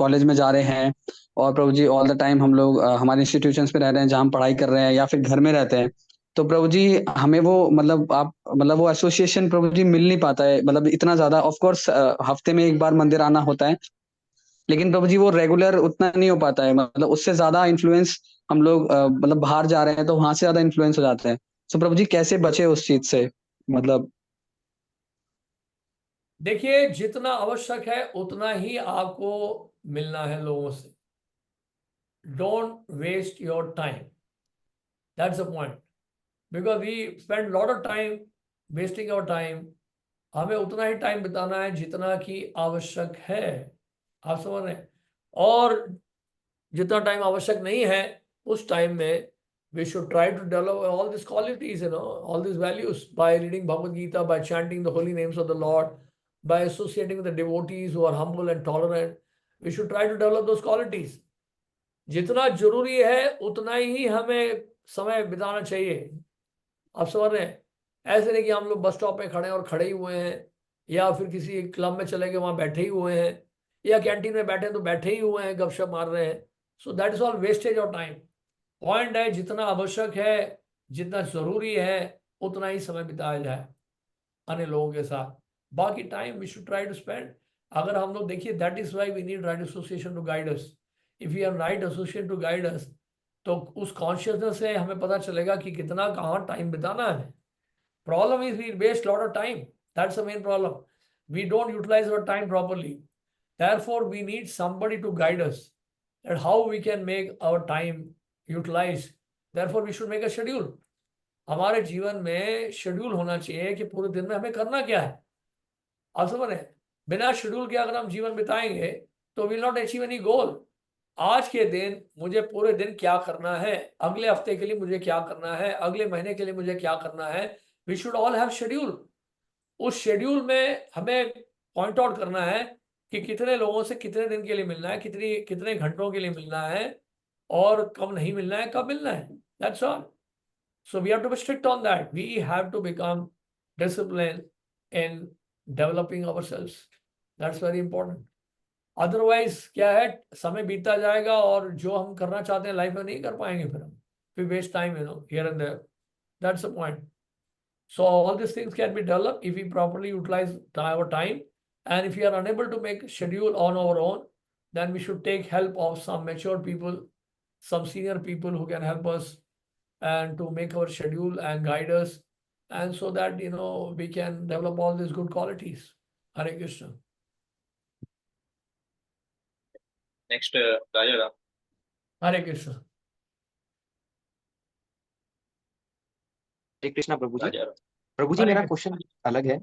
[SPEAKER 8] कॉलेज में जा रहे हैं और प्रभु जी ऑल द टाइम हम लोग हमारे इंस्टीट्यूशंस पे रह रहे हैं जहाँ हम पढ़ाई कर रहे हैं या फिर घर में रहते हैं, तो प्रभु जी हमें वो वो एसोसिएशन प्रभु जी मिल नहीं पाता है. मतलब इतना ज्यादा ऑफ कोर्स हफ्ते में एक बार मंदिर आना होता है, लेकिन प्रभु जी वो रेगुलर उतना नहीं हो पाता है. मतलब उससे ज्यादा इन्फ्लुएंस हम लोग बाहर जा रहे हैं तो वहां से ज्यादा इन्फ्लुएंस हो जाते हैं. तो प्रभु जी कैसे बचे उस चीज से? मतलब
[SPEAKER 2] देखिए, जितना आवश्यक है उतना ही आपको मिलना है लोगों से. Don't waste your time. That's the point. Because we spend lot of time wasting your time. हमें उतना ही टाइम बिताना है जितना कि आवश्यक है. आप समझ रहे हैं? और जितना टाइम आवश्यक नहीं है उस टाइम में we should try to develop all these qualities, all these values by reading Bhagavad Gita, by chanting the holy names of the Lord, by associating with the devotees who are humble and tolerant. We should try to develop those qualities. जितना जरूरी है उतना ही हमें समय बिताना चाहिए। आप समझ रहे हैं? ऐसे नहीं कि हम लोग बस स्टॉप पे खड़े हैं और खड़े ही हुए हैं, या फिर किसी क्लब में चले गए वहां बैठे ही हुए हैं, या कैंटीन में बैठे हैं तो बैठे ही हुए हैं, गपशप मार रहे हैं। सो that is all wastage of time. Point है जितना आवश्यक है, जितना जरूरी है, उतना ही समय बिताया जाए अन्य लोगों के साथ। बाकी time we should try to spend. अगर हम लोग देखिए, that is why we need right association to guide us. If you have right association to guide us, तो उस कॉन्शियसनेस से हमें पता चलेगा कि कितना कहाँ टाइम बिताना है। Problem is we waste lot of time, that's the main problem. We don't utilise our time properly, therefore we need somebody to guide us and how we can make our time utilize. Therefore we should make a schedule. हमारे जीवन में शेड्यूल होना चाहिए कि पूरे दिन में हमें करना क्या है। आप समझ रहे हैं? बिना शेड्यूल के अगर हम जीवन बिताएंगे तो विल नॉट अचीव एनी गोल। आज के दिन मुझे पूरे दिन क्या करना है, अगले हफ्ते के लिए मुझे क्या करना है, अगले महीने के लिए मुझे क्या करना है। We should all have schedule. उस शेड्यूल में हमें पॉइंट आउट करना है कि कितने लोगों से कितने दिन के लिए मिलना है, कितने घंटों के लिए मिलना है, और कब नहीं मिलना है, कब मिलना है। That's all. So we have to be strict on that. We have to become discipline in developing ourselves. That's very important. Otherwise क्या है, समय बीतता जाएगा और जो हम करना चाहते हैं लाइफ में नहीं कर पाएंगे, फिर waste time here and there. That's the point. So all these things can be developed if we properly utilize our time. And if we are unable to make schedule on our own, then we should take help of some mature people, some senior people who can help us and to make our schedule and guide us, and so that we can develop all these good qualities. Hare Krishna.
[SPEAKER 1] Next Raja Ram.
[SPEAKER 2] Hare Krishna.
[SPEAKER 9] Hare Krishna प्रभु जी।
[SPEAKER 1] राजा राम।
[SPEAKER 9] प्रभु जी
[SPEAKER 2] हरे
[SPEAKER 9] मेरा
[SPEAKER 2] कृष्ण।
[SPEAKER 9] क्वेश्चन अलग है।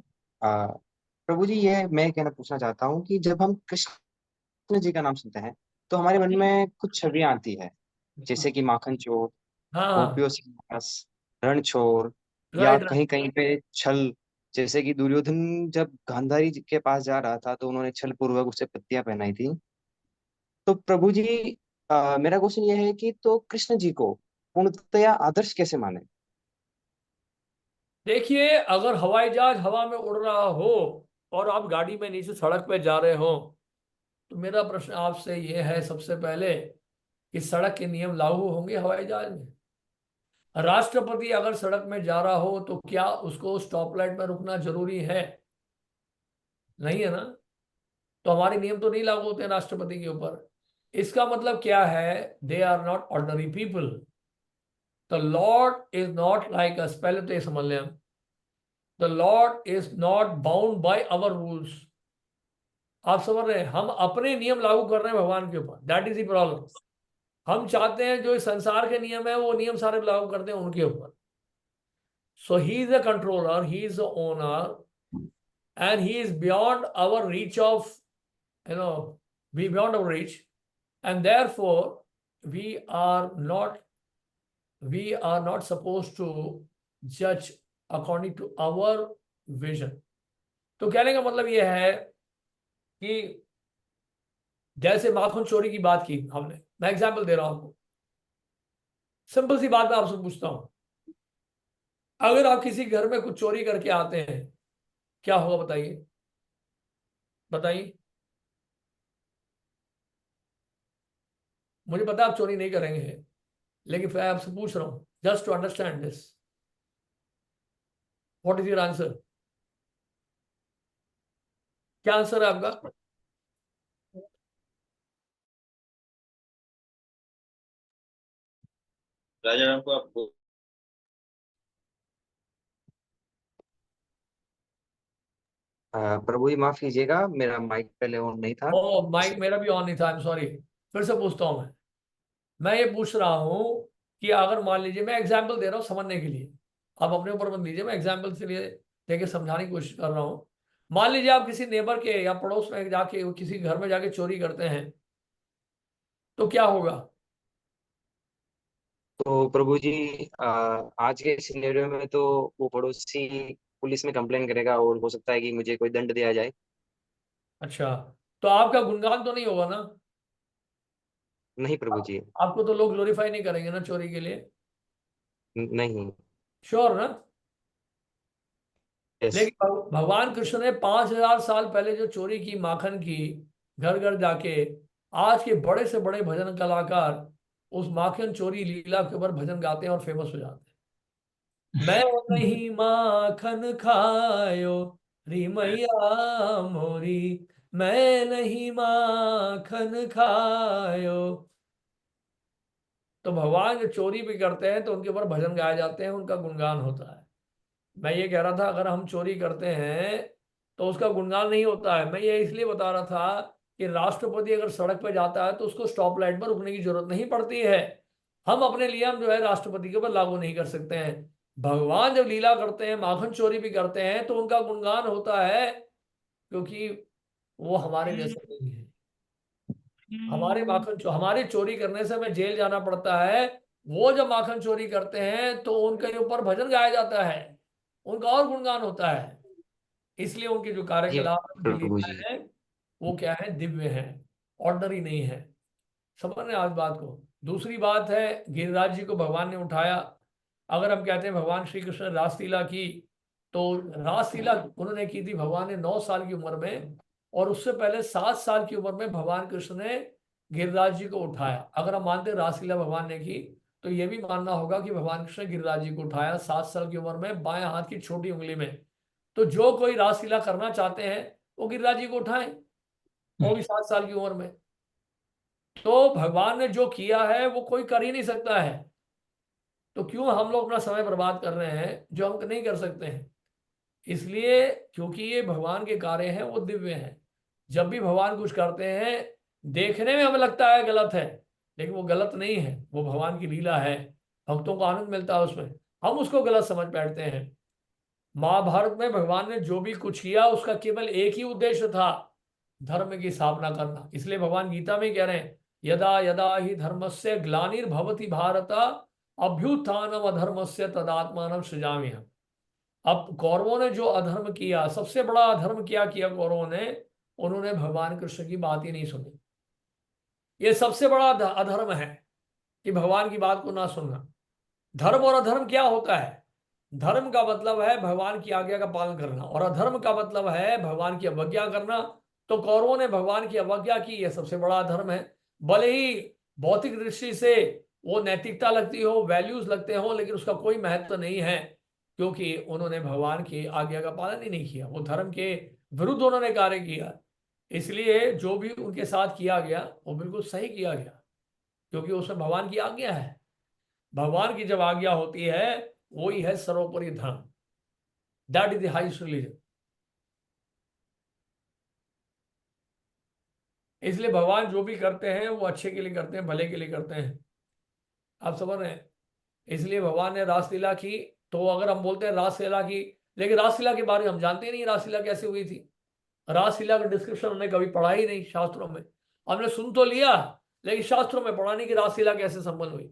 [SPEAKER 9] प्रभु जी ये मैं कहना पूछना चाहता हूँ कि जब हम कृष्ण जी का नाम सुनते हैं तो हमारे मन में कुछ छवियां आती है, जैसे कि माखन चोर,
[SPEAKER 2] हाँ,
[SPEAKER 9] गोपियों से पास, रणछोर, या
[SPEAKER 2] राइट।
[SPEAKER 9] कहीं कहीं पे छल, जैसे कि दुर्योधन जब गांधारी जी के पास जा रहा था तो उन्होंने छल पूर्वक उसे पत्तियां पहनाई थी। तो प्रभु जी मेरा क्वेश्चन ये है कि तो कृष्ण जी को पूर्णतया आदर्श कैसे माने?
[SPEAKER 2] देखिए, अगर हवाई जहाज हवा में उड़ रहा हो और आप गाड़ी में नीचे सड़क पे जा रहे हो, तो मेरा प्रश्न आपसे ये है सबसे पहले कि सड़क के नियम लागू होंगे हवाई जहाज में? राष्ट्रपति अगर सड़क में जा रहा हो तो क्या उसको स्टॉप लाइट में रुकना जरूरी है? नहीं है ना। तो हमारे नियम तो नहीं लागू होते हैं राष्ट्रपति के ऊपर। इसका मतलब क्या है? They are not ordinary people. The lord is not like us. पहले तो ये समझ लें, the lord is not bound by our rules. आप समझ रहे हैं? हम अपने नियम लागू कर रहे हैं भगवान के ऊपर। That is the problem. हम चाहते हैं जो इस संसार के नियम है वो नियम सारे लागू करते हैं उनके ऊपर। So he is the controller, he is the owner, and he is beyond our reach of, be beyond our reach, and therefore we are not supposed to judge according to our vision. तो कहने का मतलब यह है कि जैसे माखन चोरी की बात की हमने, मैं एग्जाम्पल दे रहा हूं आपको। सिंपल सी बात मैं आपसे पूछता हूं, अगर आप किसी घर में कुछ चोरी करके आते हैं, क्या होगा बताइए? बताइए। मुझे पता है आप चोरी नहीं करेंगे, लेकिन फिर आपसे पूछ रहा हूं just to understand this. What is your answer? क्या आंसर है आपका?
[SPEAKER 1] राजा राम को आपको
[SPEAKER 9] प्रभु जी माफ कीजिएगा, मेरा माइक पहले ऑन नहीं था।
[SPEAKER 2] ओ, माइक मेरा भी ऑन नहीं था, आई एम सॉरी। फिर से पूछता हूं मैं ये पूछ रहा हूं कि अगर मान लीजिए, मैं एग्जाम्पल दे रहा हूं समझने के लिए, आप अपने ऊपर मत लीजिए, मैं एग्जाम्पल से लिए देके समझाने की कोशिश कर रहा हूं। मान लीजिए आप किसी नेबर के या पड़ोस में जाके किसी घर में जाके चोरी करते हैं, तो क्या होगा?
[SPEAKER 9] तो प्रभु जी आज के सिनेरियो में तो वो पड़ोसी पुलिस में कंप्लेन करेगा और हो सकता है कि मुझे कोई दंड दिया जाए।
[SPEAKER 2] अच्छा, तो आपका गुणगान तो नहीं होगा ना?
[SPEAKER 9] नहीं प्रभु जी।
[SPEAKER 2] आपको तो लोग ग्लोरीफाई नहीं करेंगे ना चोरी के लिए।
[SPEAKER 9] नहीं।
[SPEAKER 2] श्योर ना?
[SPEAKER 9] यस।
[SPEAKER 2] लेकिन भगवान कृष्ण ने 5,000 साल पहले जो चोरी की माखन की, घर घर जाके, आज के बड़े से बड़े भजन कलाकार उस माखन चोरी लीला के ऊपर भजन गाते हैं और फेमस हो जाते हैं। मैं नहीं माखन खायो री मैया मोरी, मैं नहीं माखन खायो। तो भगवान जो चोरी भी करते हैं तो उनके ऊपर भजन गाए जाते हैं, उनका गुणगान होता है। मैं ये कह रहा था अगर हम चोरी करते हैं तो उसका गुणगान नहीं होता है। मैं ये इसलिए बता रहा था कि राष्ट्रपति अगर सड़क पर जाता है तो उसको स्टॉप लाइट पर रुकने की जरूरत नहीं पड़ती है। हम अपने नियम जो है राष्ट्रपति के ऊपर लागू नहीं कर सकते हैं। भगवान जब लीला करते हैं, माखन चोरी भी करते हैं, तो उनका गुणगान होता है, क्योंकि वो हमारे जैसे नहीं है। हमारे चोरी करने से हमें जेल जाना पड़ता है। वो जब माखन चोरी करते हैं तो उनके ऊपर भजन गाया जाता है, उनका और गुणगान होता है। इसलिए उनके जो
[SPEAKER 9] जी
[SPEAKER 2] कार्यकलाप, उनकी
[SPEAKER 9] प्रभु
[SPEAKER 2] लीलाएं
[SPEAKER 9] जी।
[SPEAKER 2] हैं, वो क्या है, दिव्य है, ऑर्डनरी नहीं है। समझ रहे हैं आज बात को? दूसरी बात है, गिरिराज जी को भगवान ने उठाया। अगर हम कहते हैं भगवान श्री कृष्ण ने रासलीला की, तो रासलीला उन्होंने की थी भगवान ने 9 साल की उम्र में, और उससे पहले 7 साल की उम्र में भगवान कृष्ण ने गिरिराज जी को उठाया। अगर हम मानते हैं रासलीला भगवान ने की, तो यह भी मानना होगा कि भगवान कृष्ण ने गिरिराज जी को उठाया 7 साल की उम्र में, बाएं हाथ की छोटी उंगली में। तो जो कोई रासलीला करना चाहते हैं वो गिरिराज जी को उठाएं, वो भी 7 साल की उम्र में। तो भगवान ने जो किया है वो कोई कर ही नहीं सकता है। तो क्यों हम लोग अपना समय बर्बाद कर रहे हैं जो हम नहीं कर सकते हैं? इसलिए क्योंकि ये भगवान के कार्य हैं, वो दिव्य हैं। जब भी भगवान कुछ करते हैं, देखने में हमें लगता है गलत है, लेकिन वो गलत नहीं है, वो भगवान की लीला है। भक्तों को आनंद मिलता है उसमें, हम उसको गलत समझ बैठते हैं। महाभारत में भगवान ने जो भी कुछ किया उसका केवल एक ही उद्देश्य था, धर्म की स्थापना करना। इसलिए भगवान गीता में कह रहे हैं, यदा यदा ही धर्मस्य ग्लानिर्भवति भारत अभ्युत्थानम अधर्मस्य तदात्मानं सृजाम्यहम्। अब कौरवों ने जो अधर्म किया, सबसे बड़ा अधर्म क्या किया कौरवों ने? उन्होंने भगवान कृष्ण की बात ही नहीं सुनी। ये सबसे बड़ा अधर्म है कि भगवान की बात को ना सुनना। धर्म और अधर्म क्या होता है? धर्म का मतलब है भगवान की आज्ञा का पालन करना, और अधर्म का मतलब है भगवान की अवज्ञा करना। तो कौरवों ने भगवान की अवज्ञा की, यह सबसे बड़ा अधर्म है। भले ही भौतिक दृष्टि से वो नैतिकता लगती हो, वैल्यूज लगते हो, लेकिन उसका कोई महत्व नहीं है, क्योंकि उन्होंने भगवान की आज्ञा का पालन ही नहीं किया, वो धर्म के विरुद्ध उन्होंने कार्य किया। इसलिए जो भी उनके साथ किया गया वो बिल्कुल सही किया गया, क्योंकि उसमें भगवान की आज्ञा है। भगवान की जब आज्ञा होती है, वही है सर्वोपरि धर्म। That is the highest religion. इसलिए भगवान जो भी करते हैं वो अच्छे के लिए करते हैं, भले के लिए करते हैं। आप समझ रहे हैं? इसलिए भगवान ने रासलीला की। तो अगर हम बोलते हैं रासलीला की, लेकिन रासलीला के बारे में हम जानते ही नहीं रासलीला कैसे हुई थी। रासलीला का डिस्क्रिप्शन हमने कभी पढ़ा ही नहीं शास्त्रों में। हमने सुन तो लिया, लेकिन शास्त्रों में पढ़ा नहीं कि रासलीला कैसे संपन्न हुई।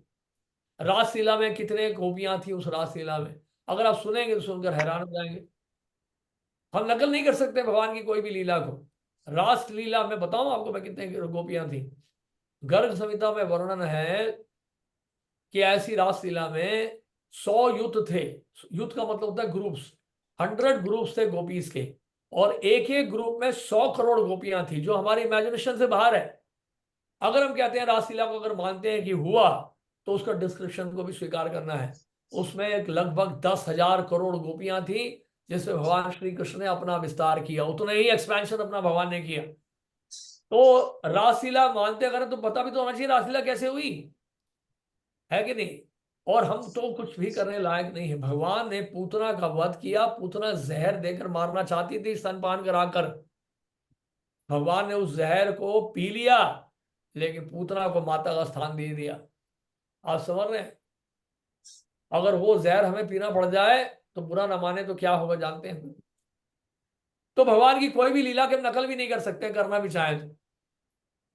[SPEAKER 2] रासलीला में कितने गोपियां थी उस रासलीला में, अगर आप सुनेंगे तो सुनकर हैरान हो जाएंगे। हम नकल नहीं कर सकते भगवान की कोई भी लीला को। रासलीला में बताऊं आपको मैं कितने गोपियां थी। गर्ग संहिता में वर्णन है कि ऐसी रासलीला में 100 युद्ध थे। युद्ध का मतलब होता है ग्रुप्स। 100 ग्रुप्स थे गोपीज के, और एक एक ग्रुप में 100 करोड़ गोपियां थी, जो हमारी इमेजिनेशन से बाहर है। अगर हम कहते हैं रासलीला को अगर मानते हैं कि हुआ, तो उसका डिस्क्रिप्शन को भी स्वीकार करना है। उसमें एक लगभग 10,000 करोड़ गोपियां थी, जिसमें भगवान श्री कृष्ण ने अपना विस्तार किया, उतना ही एक्सपेंशन अपना भगवान ने किया। तो रासलीला मानते अगर तो पता भी तो होना चाहिए रासलीला कैसे हुई, है कि नहीं? और हम तो कुछ भी करने लायक नहीं है। भगवान ने पूतना का वध किया, पूतना जहर देकर मारना चाहती थी स्तनपान कराकर। भगवान ने उस जहर को पी लिया, लेकिन पूतना को माता का स्थान दे दिया। आप समझ रहे हैं? अगर वो जहर हमें पीना पड़ जाए तो बुरा ना माने तो क्या होगा जानते हैं? तो भगवान की कोई भी लीला के हम नकल भी नहीं कर सकते, करना भी चाहे तो।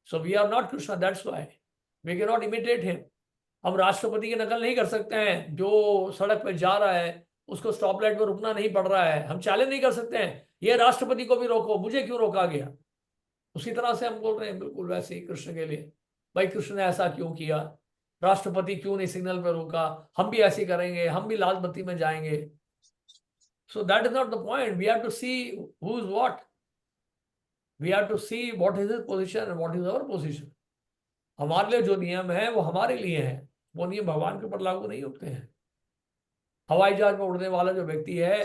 [SPEAKER 2] So we are not Krishna, that's why we can not imitate him. हम राष्ट्रपति की नकल नहीं कर सकते हैं, जो सड़क पर जा रहा है उसको स्टॉप लाइट पर रुकना नहीं पड़ रहा है, हम चैलेंज नहीं कर सकते हैं ये राष्ट्रपति को भी रोको, मुझे क्यों रोका गया। उसी तरह से हम बोल रहे हैं बिल्कुल वैसे ही कृष्ण के लिए, भाई कृष्ण ने ऐसा क्यों किया, राष्ट्रपति क्यों नहीं सिग्नल पर रोका, हम भी ऐसे करेंगे, हम भी लाल बत्ती में जाएंगे। So that is not the point, we have to see who is what, we have to see what is his position and what is our position. हमारे लिए जो नियम है वो हमारे लिए है, वो नियम भगवान के ऊपर लागू नहीं होते हैं। हवाई जहाज में उड़ने वाला जो व्यक्ति है,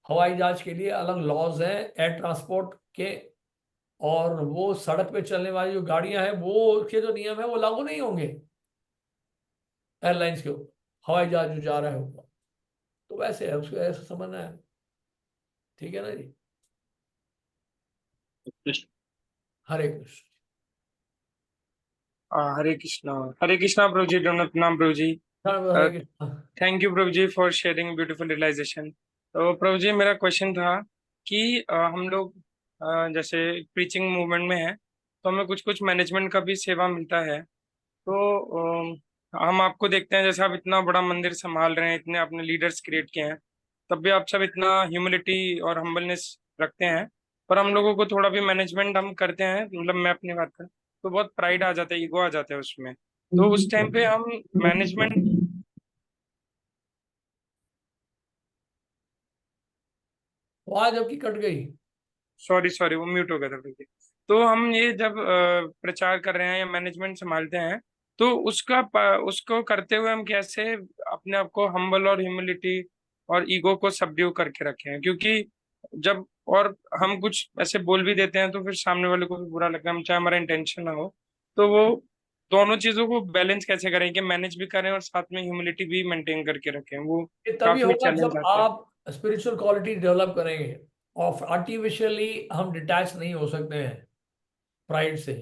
[SPEAKER 2] हवाई जहाज के लिए अलग लॉज हैं एयर ट्रांसपोर्ट के, और वो सड़क पे चलने वाली जो गाड़ियां हैं वो के जो नियम है वो लागू नहीं होंगे एयरलाइंस के ऊपर, हवाई जहाज जो जा रहा है ऊपर। तो वैसे है, उसको ऐसा समझना है, ठीक है ना जी।
[SPEAKER 1] कृष्ण
[SPEAKER 2] हरे कृष्ण।
[SPEAKER 10] हरे कृष्णा प्रभु जी, दंडवत प्रणाम प्रभु जी।
[SPEAKER 2] हरे कृष्ण।
[SPEAKER 10] थैंक यू प्रभु जी फॉर शेयरिंग ब्यूटीफुल रियलाइजेशन। तो प्रभु जी मेरा क्वेश्चन था कि हम लोग जैसे प्रीचिंग मूवमेंट में है तो हमें कुछ कुछ मैनेजमेंट का भी सेवा मिलता है। तो हम आपको देखते हैं जैसे आप इतना बड़ा मंदिर संभाल रहे हैं, इतने आपने लीडर्स क्रिएट किए हैं, तब भी आप सब इतना ह्यूमिलिटी और हम्बलनेस रखते हैं। पर हम लोगों को थोड़ा भी मैनेजमेंट हम करते हैं, मतलब मैं अपनी बात कर, तो बहुत प्राइड आ जाता है, ईगो आ जाता है उसमें। तो उस टाइम पे हम मैनेजमेंट,
[SPEAKER 2] आवाज आपकी कट गई।
[SPEAKER 10] सॉरी सॉरी वो म्यूट हो गया था देखिए। तो हम ये जब प्रचार कर रहे हैं या मैनेजमेंट संभालते हैं तो उसको करते हुए हम कैसे अपने आप को हम्बल और ह्यूमिलिटी और ईगो को सबड्यू करके रखे हैं, क्योंकि जब और हम कुछ ऐसे बोल भी देते हैं तो फिर सामने वाले को भी बुरा लगता है, हम चाहे हमारा इंटेंशन ना हो। तो वो दोनों चीजों को बैलेंस कैसे करें कि मैनेज भी करें और साथ में ह्यूमिलिटी भी मेंटेन करके रखें, वो
[SPEAKER 2] ये तभी
[SPEAKER 10] काफी
[SPEAKER 2] होगा
[SPEAKER 10] चैलेंज
[SPEAKER 2] जब
[SPEAKER 10] आते हैं।
[SPEAKER 2] आप स्पिरिचुअल क्वालिटी डेवलप करेंगे, और आर्टिफिशियली हम डिटैच नहीं हो सकते हैं प्राइड से।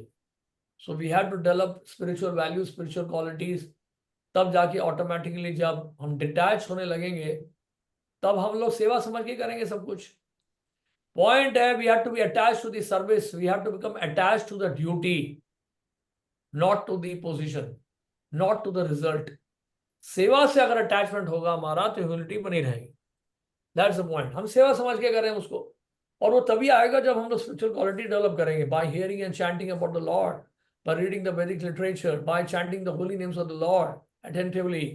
[SPEAKER 2] So we have to develop spiritual value, spiritual qualities, तब जाके ऑटोमेटिकली जब हम डिटैच होने लगेंगे तब हम लोग सेवा समझ के करेंगे सब कुछ। पॉइंट है we have to be attached to the service, we have to become attached to the duty, not to the position, not to the result. सेवा से अगर अटैचमेंट होगा हमारा तो ह्यूमिलिटी बनी रहेगी। दैट्स द पॉइंट, हम सेवा समझ के करें उसको, और वो तभी आएगा जब हम लोग स्पिरिचुअल क्वालिटी डेवलप करेंगे, by hearing and chanting about the Lord, by reading the Vedic literature, by chanting the holy names of the Lord attentively,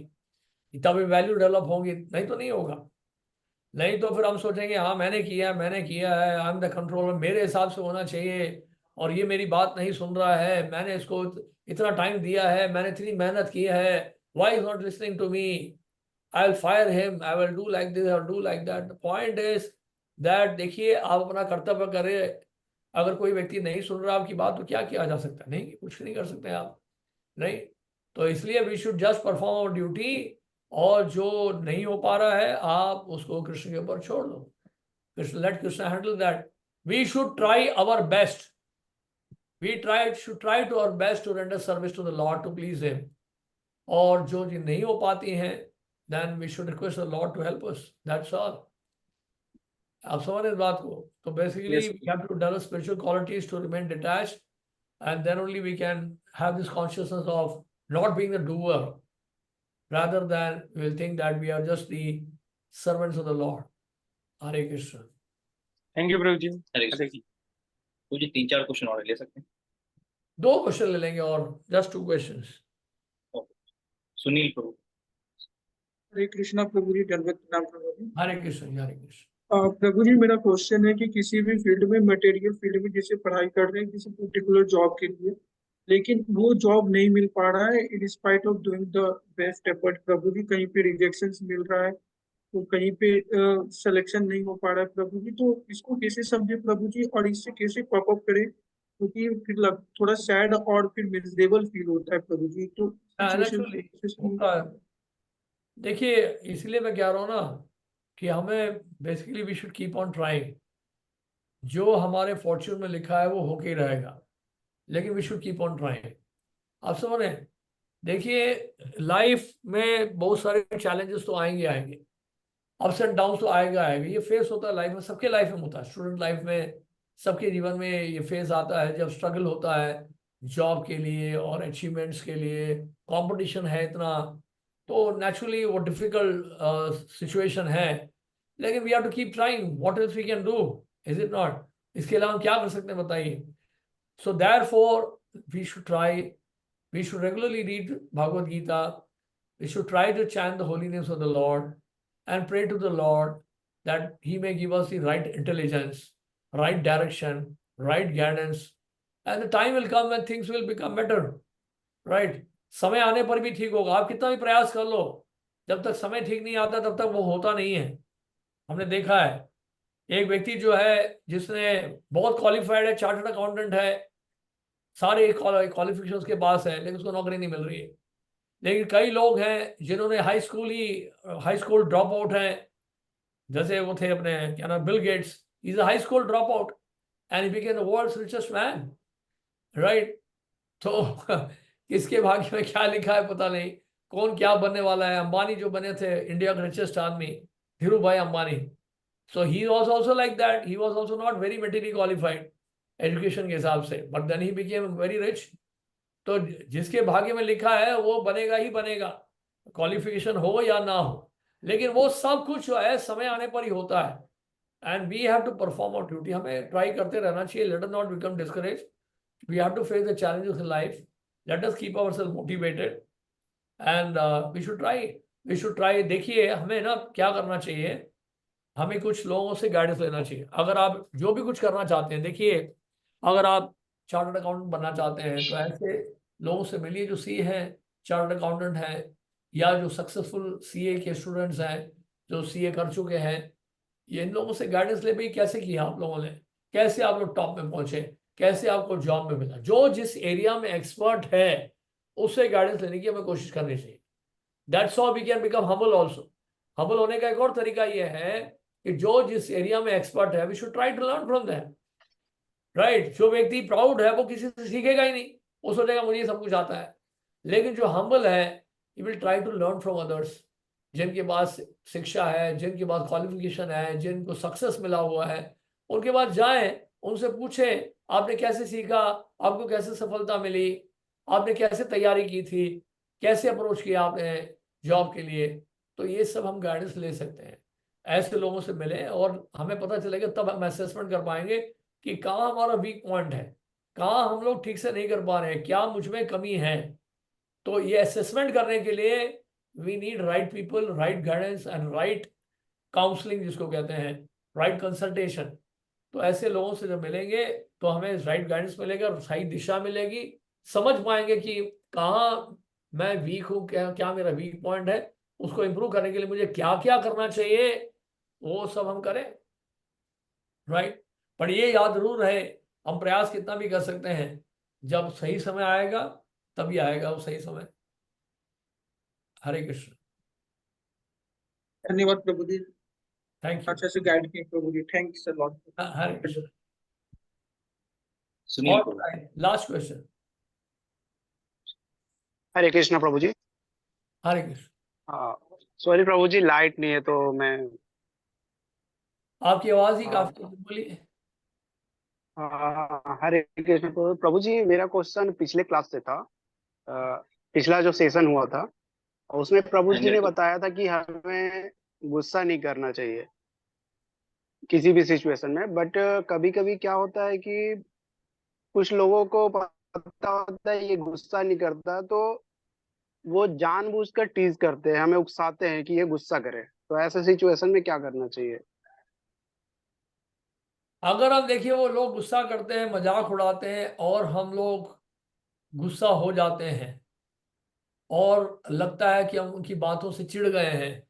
[SPEAKER 2] तभी वैल्यू डेवलप होंगी, नहीं तो नहीं होगा। नहीं तो फिर हम सोचेंगे हाँ मैंने किया है, आई एम द कंट्रोलर, मेरे हिसाब से होना चाहिए, और ये मेरी बात नहीं सुन रहा है, मैंने इसको इतना टाइम दिया है, मैंने इतनी मेहनत की है, why is not listening to me, I will fire him, I will do like this और do like that. The point is that देखिए आप अपना कर्तव्य करें, अगर कोई व्यक्ति नहीं सुन रहा आपकी बात तो क्या किया जा सकता है, नहीं कुछ नहीं कर सकते आप, नहीं। तो इसलिए we should just perform our duty, और जो नहीं हो पा रहा है आप उसको कृष्ण के ऊपर छोड़ दो, Krishna, let Krishna handle that. We should try our best, we should try to our best to render service to the lord, to please him. और जो चीज नहीं हो पाती हैं then we should request the Lord to help us, that's all। आप समझ इस बात को। तो basically
[SPEAKER 10] Yes.
[SPEAKER 2] we have to develop spiritual qualities to remain detached, and then only we can have this consciousness of not being the doer, rather than we will think that we are just the servants of the Lord। Hare Krishna।
[SPEAKER 10] Thank you प्रभु जी।
[SPEAKER 1] हरे कृष्ण। तो जी 3-4 क्वेश्चन और ले सकते हैं।
[SPEAKER 2] 2 क्वेश्चन ले लेंगे और just 2 questions।
[SPEAKER 1] सुनील प्रभु।
[SPEAKER 11] हरे कृष्णा प्रभु जी, दंडवत प्रणाम प्रभु जी।
[SPEAKER 2] हरे कृष्ण, हरे कृष्ण।
[SPEAKER 11] प्रभु जी मेरा क्वेश्चन है कि किसी भी फील्ड में, मटेरियल फील्ड में जैसे पढ़ाई कर रहे हैं किसी पर्टिकुलर जॉब के लिए, लेकिन वो जॉब नहीं मिल पा रहा है in spite of doing the best effort प्रभु जी, कहीं पे रिजेक्शन मिल रहा है तो कहीं पे सिलेक्शन नहीं हो पा रहा है प्रभु जी, तो इसको कैसे समझे प्रभु जी और इससे कैसे कॉप अप करें, क्योंकि फिर थोड़ा सैड और फिर मिजरेबल फील होता है प्रभु जी। तो
[SPEAKER 2] देखिए इसलिए मैं कह रहा हूँ ना कि हमें basically we should keep on trying, जो हमारे फॉर्च्यून में लिखा है वो होके ही रहेगा, लेकिन we should keep on trying. आप समझ रहे हैं, देखिए लाइफ में बहुत सारे चैलेंजेस तो आएंगे, अप्स एंड डाउन तो आएगा आएगा, ये फेस होता है लाइफ में, सबके लाइफ में होता है, स्टूडेंट लाइफ में, सबके जीवन में ये फेज आता है जब स्ट्रगल होता है जॉब के लिए और अचीवमेंट्स के लिए, कंपटीशन है इतना, तो नेचुरली वो डिफिकल्ट सिचुएशन है, लेकिन we have to keep trying, what else we can do, is it not? इसके अलावा हम क्या कर सकते हैं बताइए? So therefore we should try, we should regularly read Bhagavad Gita, we should try to chant the holy names of the Lord and pray to the Lord that He may give us the right intelligence, right direction, right guidance, and the time will come when things will become better, right? समय आने पर भी ठीक होगा, आप कितना भी प्रयास कर लो, जब तक समय ठीक नहीं आता तब तक वो होता नहीं है। हमने देखा है एक व्यक्ति जो है जिसने बहुत क्वालिफाइड है, चार्टर्ड अकाउंटेंट है, सारे क्वालिफिकेशन उसके पास है, लेकिन उसको नौकरी नहीं मिल रही है। लेकिन कई लोग हैं जिन्होंने हाई स्कूल ड्रॉप आउट हैं, जैसे वो थे अपने क्या नाम, Bill Gates, he is a high school drop out and he became the world's richest man, right? तो किसके भाग्य में क्या लिखा है पता नहीं, कौन क्या बनने वाला है। अंबानी जो बने थे इंडिया का रिचेस्ट आदमी, Dhiru bhai Ambani, so he was also like that, he was also not very materially qualified education के हिसाब से, but then he became very rich. तो जिसके भाग्य में लिखा है वो बनेगा ही बनेगा, क्वालिफिकेशन हो या ना हो, लेकिन वो सब कुछ जो है समय आने पर ही होता है। And we have to perform our duty, हमें ट्राई करते रहना चाहिए, let us not become discourage, we have to face the challenges in life, let us keep ourself motivated and we should try. देखिए हमें ना क्या करना चाहिए, हमें कुछ लोगों से गाइडेंस लेना चाहिए। अगर आप जो भी कुछ करना चाहते हैं, देखिए अगर आप चार्टर्ड अकाउंटेंट बनना चाहते हैं तो ऐसे लोगों से मिलिए जो सी हैं, चार्टर्ड अकाउंटेंट हैं, या जो सक्सेसफुल सीए के स्टूडेंट्स हैं, जो सीए कर चुके हैं, ये इन लोगों से गाइडेंस ले, भाई कैसे किया आप लोगों ने, कैसे आप लोग टॉप में पहुंचे, कैसे आपको जॉब में मिला। जो जिस एरिया में एक्सपर्ट है उससे गाइडेंस लेने की हमें कोशिश करनी चाहिए। That's how we can become humble also. Humble होने का एक और तरीका ये है कि जो जिस एरिया में एक्सपर्ट है we should try to learn from them, right? जो व्यक्ति प्राउड है वो किसी से सीखेगा ही नहीं, वो सोचेगा मुझे सब कुछ आता है। लेकिन जो हम्बल है he will try to learn from others, जिनके पास शिक्षा है, जिनके पास क्वालिफिकेशन है, जिनको सक्सेस मिला हुआ है, उनके पास जाएं, उनसे पूछें आपने कैसे सीखा, आपको कैसे सफलता मिली, आपने कैसे तैयारी की थी, कैसे अप्रोच किया आपने जॉब के लिए। तो ये सब हम गाइडेंस ले सकते हैं, ऐसे लोगों से मिलें और हमें पता चलेगा, तब हम असेसमेंट कर पाएंगे कि कहाँ हमारा वीक पॉइंट है, कहाँ हम लोग ठीक से नहीं कर पा रहे हैं, क्या मुझ में कमी है। तो ये असेसमेंट करने के लिए we need right people, right guidance and right counselling जिसको कहते हैं, राइट कंसल्टेशन। तो ऐसे लोगों से जब मिलेंगे तो हमें राइट गाइडेंस मिलेगा, सही दिशा मिलेगी, समझ पाएंगे कि कहाँ मैं वीक हूँ, क्या मेरा वीक पॉइंट है, उसको इम्प्रूव करने के लिए मुझे क्या क्या करना चाहिए, वो सब हम करें, राइट? पर ये याद जरूर रहे, हम प्रयास कितना भी कर सकते हैं, जब सही समय आएगा तभी आएगा वो सही समय। हरे कृष्ण।
[SPEAKER 11] धन्यवाद प्रभु जी,
[SPEAKER 2] थैंक यू।
[SPEAKER 11] अच्छे से गाइड किए प्रभु जी, thanks a lot.
[SPEAKER 2] Hare Krishna.
[SPEAKER 1] Sunil
[SPEAKER 2] last question.
[SPEAKER 12] Hare Krishna प्रभु जी।
[SPEAKER 2] हरे कृष्ण।
[SPEAKER 12] सॉरी प्रभु जी, लाइट नहीं है तो मैं
[SPEAKER 2] आपकी आवाज ही काफी बोलिए।
[SPEAKER 12] हरे कृष्ण प्रभु जी। मेरा क्वेश्चन पिछले क्लास से था, पिछला जो सेशन हुआ था उसमें प्रभु जी ने बताया था कि हमें गुस्सा नहीं करना चाहिए किसी भी सिचुएशन में, बट कभी कभी क्या होता है कि कुछ लोगों को पता होता है ये गुस्सा नहीं करता, तो वो जानबूझकर टीज करते हैं, हमें उकसाते हैं कि ये गुस्सा करे। तो ऐसे सिचुएशन में क्या करना चाहिए?
[SPEAKER 2] अगर हम देखिए वो लोग गुस्सा करते हैं, मजाक उड़ाते हैं और हम लोग गुस्सा हो जाते हैं और लगता है कि हम उनकी बातों से चिढ़ गए हैं,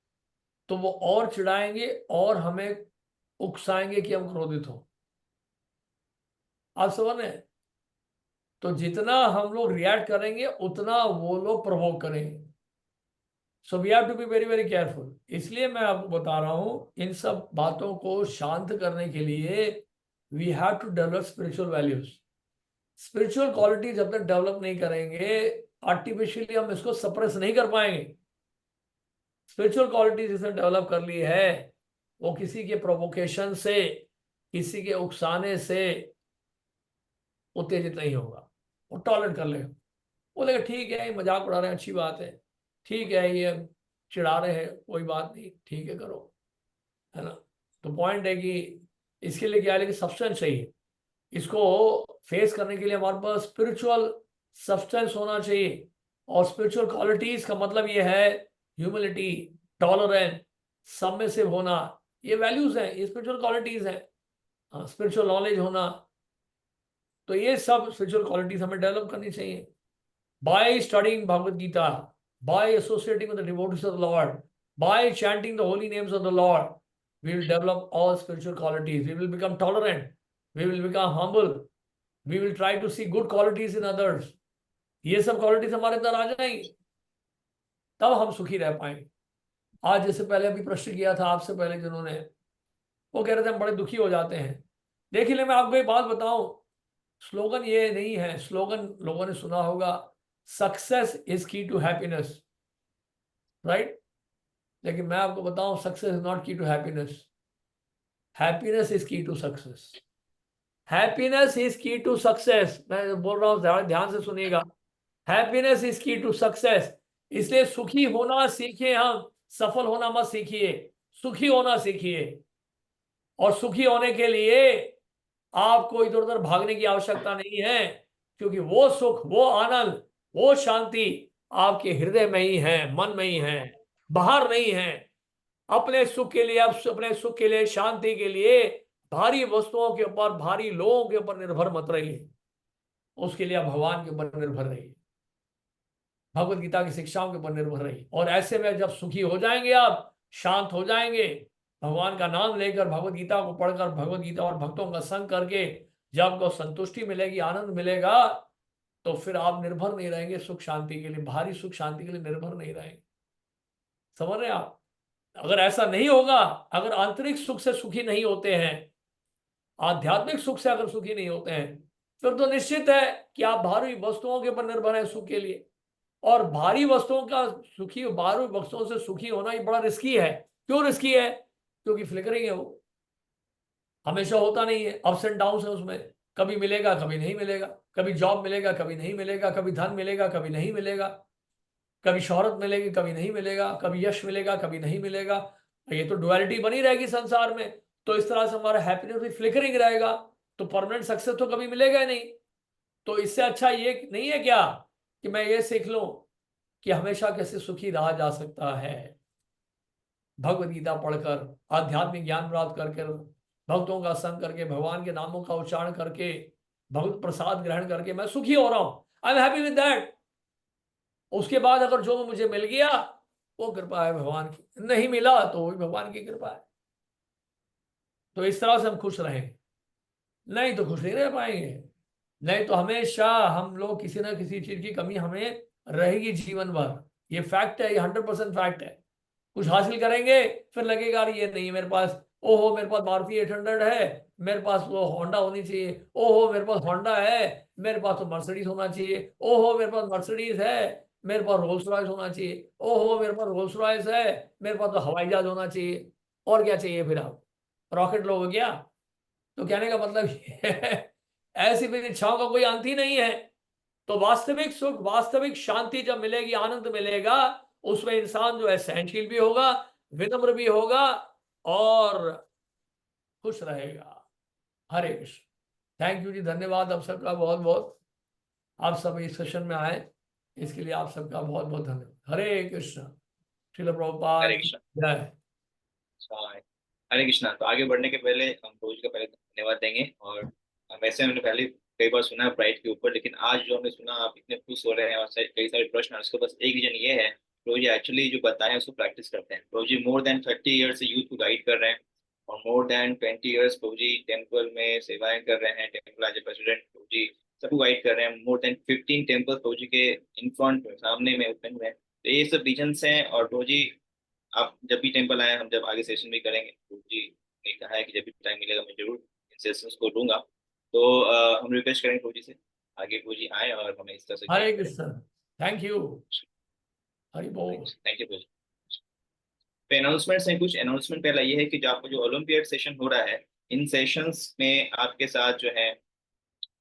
[SPEAKER 2] तो वो और चिढ़ाएंगे और हमें उकसाएंगे कि हम क्रोधित हो। आप समझ रहे हैं? तो जितना हम लोग रिएक्ट करेंगे उतना वो लोग प्रोवोक करेंगे। So we have to be very very careful. इसलिए मैं आपको बता रहा हूँ, इन सब बातों को शांत करने के लिए we have to develop spiritual values. Spiritual quality जब तक डेवलप नहीं करेंगे, आर्टिफिशियली हम इसको सप्रेस नहीं कर पाएंगे। स्पिरिचुअल क्वालिटीज जिसने डेवलप कर ली है वो किसी के प्रोवोकेशन से, किसी के उकसाने से उत्तेजित नहीं होगा, वो टॉलरेट कर लेगा। बोलेगा ठीक है, ये मजाक उड़ा रहे हैं, अच्छी बात है, ठीक है, ये चिढ़ा रहे हैं, कोई बात नहीं, ठीक है करो, है ना। तो पॉइंट है कि इसके लिए क्या है कि सब्सटेंस चाहिए। इसको फेस करने के लिए हमारे पास स्पिरिचुअल सब्सटेंस होना चाहिए। और स्पिरिचुअल क्वालिटीज का मतलब ये है ह्यूमिलिटी, टॉलरेंस, सबमिसिव होना, ये वैल्यूज हैं, ये स्पिरिचुअल क्वालिटीज हैं। स्पिरिचुअल नॉलेज होना, तो ये सब स्पिरिचुअल क्वालिटीज हमें डेवलप करनी चाहिए। By studying Bhagavad Gita, by associating with the devotees of the Lord, by chanting the holy names of the lord, we will develop all spiritual qualities. We will become tolerant, we will become humble, we will try to see good qualities in others. ये सब क्वालिटीज हमारे अंदर आ जाएंगी, तब हम सुखी रह पाएंगे। आज जैसे पहले अभी प्रश्न किया था आपसे पहले जिन्होंने, वो कह रहे थे हम बड़े दुखी हो जाते हैं। देखिए मैं आपको एक बात बताऊं, स्लोगन ये नहीं है, स्लोगन लोगों ने सुना होगा, सक्सेस इज की टू हैप्पीनेस, राइट। लेकिन मैं आपको बताऊं, सक्सेस इज नॉट की टू हैप्पीनेस, हैप्पीनेस इज की टू सक्सेस, हैप्पीनेस इज की टू सक्सेस। मैं बोल रहा हूं, ध्यान से सुनिएगा, हैप्पीनेस इज की टू सक्सेस। इसलिए सुखी होना सीखिए, हम सफल होना मत सीखिए, सुखी होना सीखिए। और सुखी होने के लिए आपको इधर उधर भागने की आवश्यकता नहीं है, क्योंकि वो सुख, वो आनंद, वो शांति आपके हृदय में ही है, मन में ही है, बाहर नहीं है। अपने सुख के लिए, अपने सुख के लिए, शांति के लिए भारी वस्तुओं के ऊपर, भारी लोगों के ऊपर निर्भर मत रहिए, उसके लिए आप भगवान के ऊपर निर्भर रहिए, भगवत गीता की शिक्षाओं के ऊपर निर्भर रहिए। और ऐसे में जब सुखी हो जाएंगे, आप शांत हो जाएंगे, भगवान का नाम लेकर, भगवत गीता को पढ़कर, भगवत गीता और भक्तों का संग करके जब आपको संतुष्टि मिलेगी, आनंद मिलेगा, तो फिर आप निर्भर नहीं रहेंगे सुख शांति के लिए, भारी सुख शांति के लिए निर्भर नहीं रहेंगे। समझ रहे हैं आप? अगर ऐसा नहीं होगा, अगर आंतरिक सुख से सुखी नहीं होते हैं, आध्यात्मिक सुख से अगर सुखी नहीं होते हैं, फिर तो निश्चित है कि आप भारी वस्तुओं के ऊपर निर्भर हैं सुख के लिए। और भारी वस्तुओं का सुखी, भारी वस्तुओं से सुखी होना ही बड़ा रिस्की है। क्यों रिस्की है? क्योंकि फ्लिकरिंग है, वो हमेशा होता नहीं है, अप्स एंड डाउन है उसमें, कभी मिलेगा कभी नहीं मिलेगा, कभी जॉब मिलेगा कभी नहीं मिलेगा, कभी धन मिलेगा कभी नहीं मिलेगा, कभी शोहरत मिलेगी कभी नहीं मिलेगा, कभी यश मिलेगा कभी नहीं मिलेगा। ये तो डुअलिटी बनी रहेगी संसार में। तो इस तरह से हमारा हैप्पीनेस भी फ्लिकरिंग रहेगा, तो परमानेंट सक्सेस तो कभी मिलेगा ही नहीं। तो इससे अच्छा ये नहीं है क्या कि मैं ये सीख लूं कि हमेशा कैसे सुखी रहा जा सकता है, भगवद गीता पढ़कर, आध्यात्मिक ज्ञान प्राप्त करके, भक्तों का संग करके, भगवान के नामों का उच्चारण करके, भगवत प्रसाद ग्रहण करके मैं सुखी हो रहा हूं, I am happy with that. उसके बाद अगर जो मुझे मिल गया वो कृपा है भगवान की, नहीं मिला तो वो भी भगवान की कृपा है। तो इस तरह से हम खुश रहें, नहीं तो खुश नहीं रह पाएंगे। नहीं तो हमेशा हम लोग किसी ना किसी चीज की कमी हमें रहेगी जीवन भर। ये फैक्ट है, ये 100% फैक्ट है। कुछ हासिल करेंगे फिर लगेगा अरे ये नहीं मेरे पास, ओहो मेरे पास मारुति 800 है, मेरे पास वो होंडा होनी चाहिए, ओहो मेरे पास होंडा है, मेरे पास तो मर्सिडीज होना चाहिए, ओहो मेरे पास मर्सिडीज है, मेरे पास रोल्स रॉयस होना चाहिए, ओहो मेरे पास रोल्स रॉयस है, मेरे पास तो हवाई जहाज होना चाहिए। और क्या चाहिए फिर? आप रॉकेट लोगे क्या? तो कहने का मतलब ये है, ऐसी फिर इच्छाओं का कोई अंत ही नहीं है। तो वास्तविक सुख, वास्तविक शांति जब मिलेगी, आनंद मिलेगा, उसमें इंसान जो है सहनशील भी होगा, विनम्र भी होगा और खुश रहेगा। हरे कृष्ण। थैंक यू जी, धन्यवाद आप सबका बहुत बहुत, आप सब इस सेशन में आए, इसके लिए आप सबका बहुत बहुत धन्यवाद। हरे कृष्ण। श्रील प्रभुपाद
[SPEAKER 1] हरे कृष्ण।
[SPEAKER 2] जय।
[SPEAKER 1] हरे कृष्णा। तो आगे बढ़ने के पहले हम रोज का पहले धन्यवाद देंगे। और वैसे हमने पहले कई बार सुना है प्राइड के ऊपर, लेकिन आज जो हमने सुना, आप इतने खुश हो रहे हैं और कई सारे प्रश्न, उसका बस एक रीजन ये है, रोज एक्चुअली जो बताए उसको प्रैक्टिस करते हैं। रोज मोर देन 30 ईयर्स से यूथ को गाइड कर रहे हैं, और मोर देन 20 ईयर्स प्रभु जी टेम्पल में सेवाएं कर रहे हैं, टेम्पल एज ए प्रेसिडेंट प्रभु जी सबको गाइड कर रहे हैं। मोर देन 15 टेम्पल प्रभु जी के इन फ्रंट सामने में ओपन में। तो ये सब रीजन्स हैं। और प्रभु जी आप जब भी टेम्पल आए, हम जब आगे सेशन भी करेंगे, प्रभु जी ने कहा है कि जब भी टाइम मिलेगा मैं जरूर इन सेशंस को दूंगा। तो हम रिक्वेस्ट करेंगे प्रभु जी से आगे प्रभु जी आए और हमें इस तरह से
[SPEAKER 2] हरे कृष्ण। Thank you. हरि बोल।
[SPEAKER 1] थैंक यू प्रभु जी। तो अनाउंसमेंट्स हैं कुछ। अनाउंसमेंट पहला ये है कि जो आपको जो ओलंपियाड सेशन हो रहा है, इन सेशंस में आपके साथ जो है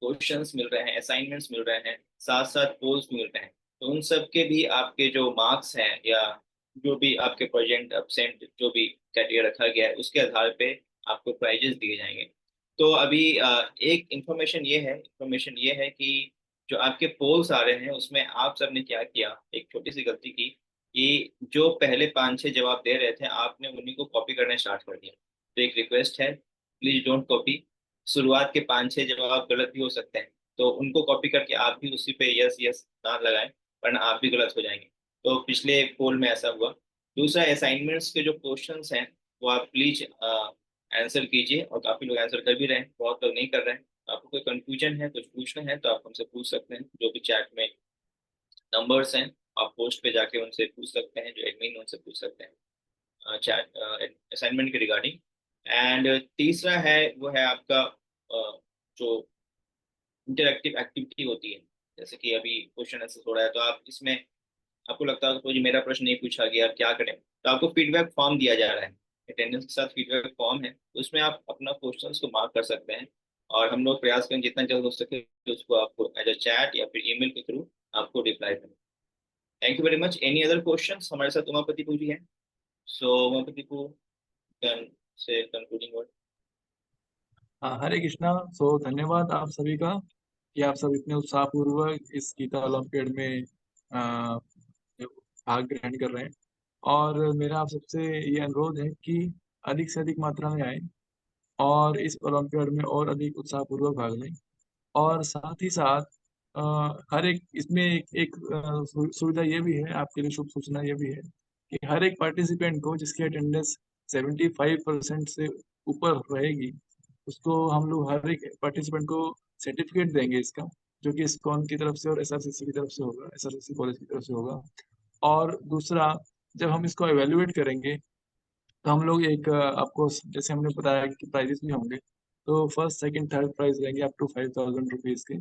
[SPEAKER 1] क्वेश्चंस मिल रहे हैं, असाइनमेंट्स मिल रहे हैं, साथ साथ पोल्स मिल रहे हैं। तो उन सब के भी आपके जो मार्क्स हैं या जो भी आपके प्रेजेंट एब्सेंट जो भी क्राइटेरिया रखा गया है उसके आधार पे आपको प्राइजेस दिए जाएंगे। तो अभी एक इंफॉर्मेशन ये है कि जो आपके पोल्स आ रहे हैं उसमें आप सब ने क्या किया, एक छोटी सी गलती की कि जो पहले 5-6 जवाब दे रहे थे आपने उन्हीं को कॉपी करना स्टार्ट कर दिया। तो एक रिक्वेस्ट है, प्लीज डोंट कॉपी। शुरुआत के 5-6 जवाब गलत भी हो सकते हैं, तो उनको कॉपी करके आप भी उसी पे यस यस ना लगाएं, वरना आप भी गलत हो जाएंगे। तो पिछले पोल में ऐसा हुआ। दूसरा, असाइनमेंट्स के जो क्वेश्चंस हैं वो आप प्लीज आंसर कीजिए, और काफी लोग आंसर कर भी रहे हैं, बहुत लोग नहीं कर रहे हैं। आपको कोई कंफ्यूजन है, कुछ पूछना है तो आप हमसे पूछ सकते हैं। जो भी चैट में नंबर्स हैं आप पोस्ट पे जाके उनसे पूछ सकते हैं, जो एडमिन उनसे पूछ सकते हैं चैट असाइनमेंट के रिगार्डिंग। एंड तीसरा है वो है आपका जो इंटरेक्टिव एक्टिविटी होती है, जैसे कि अभी क्वेश्चन आंसर हो रहा है तो आप इसमें आपको लगता है कि मेरा प्रश्न नहीं पूछा गया, अब क्या करें, तो आपको फीडबैक फॉर्म दिया जा रहा है। अटेंडेंस के साथ फीडबैक फॉर्म है, उसमें आप अपना क्वेश्चंस को मार्क कर सकते हैं, और हम लोग प्रयास करें जितना जल्द हो सके उसको आपको एज अ चैट या फिर ईमेल के थ्रू आपको रिप्लाई करें। Thank you very much. Any other questions? हमारे साथ उमापति पू जी हैं, सो उमापति पू कैन से कंक्लूडिंग वर्ड।
[SPEAKER 13] हरे कृष्णा। सो धन्यवाद आप सभी का कि आप सब इतने उत्साहपूर्वक इस गीता ओलंपियाड में अ, भाग ग्रहण कर रहे हैं। और मेरा आप सबसे ये अनुरोध है कि अधिक से अधिक मात्रा में आए और इस ओलंपियाड में और अधिक उत्साहपूर्वक भाग लें। और साथ ही साथ हर एक इसमें एक सुविधा ये भी है, आपके लिए शुभ सूचना ये भी है कि हर एक पार्टिसिपेंट को जिसकी अटेंडेंस 75% से ऊपर रहेगी उसको हम लोग हर एक पार्टिसिपेंट को सर्टिफिकेट देंगे इसका, जो कि इस्कॉन की तरफ से और एसआरसीसी की तरफ से होगा, एसआरसीसी कॉलेज की तरफ से होगा। और दूसरा, जब हम इसको एवेल्युएट करेंगे तो हम लोग एक आपको जैसे हमने बताया कि प्राइजेस भी होंगे, तो फर्स्ट सेकंड थर्ड प्राइज रहेंगे अप टू 5,000 रुपीज़ के।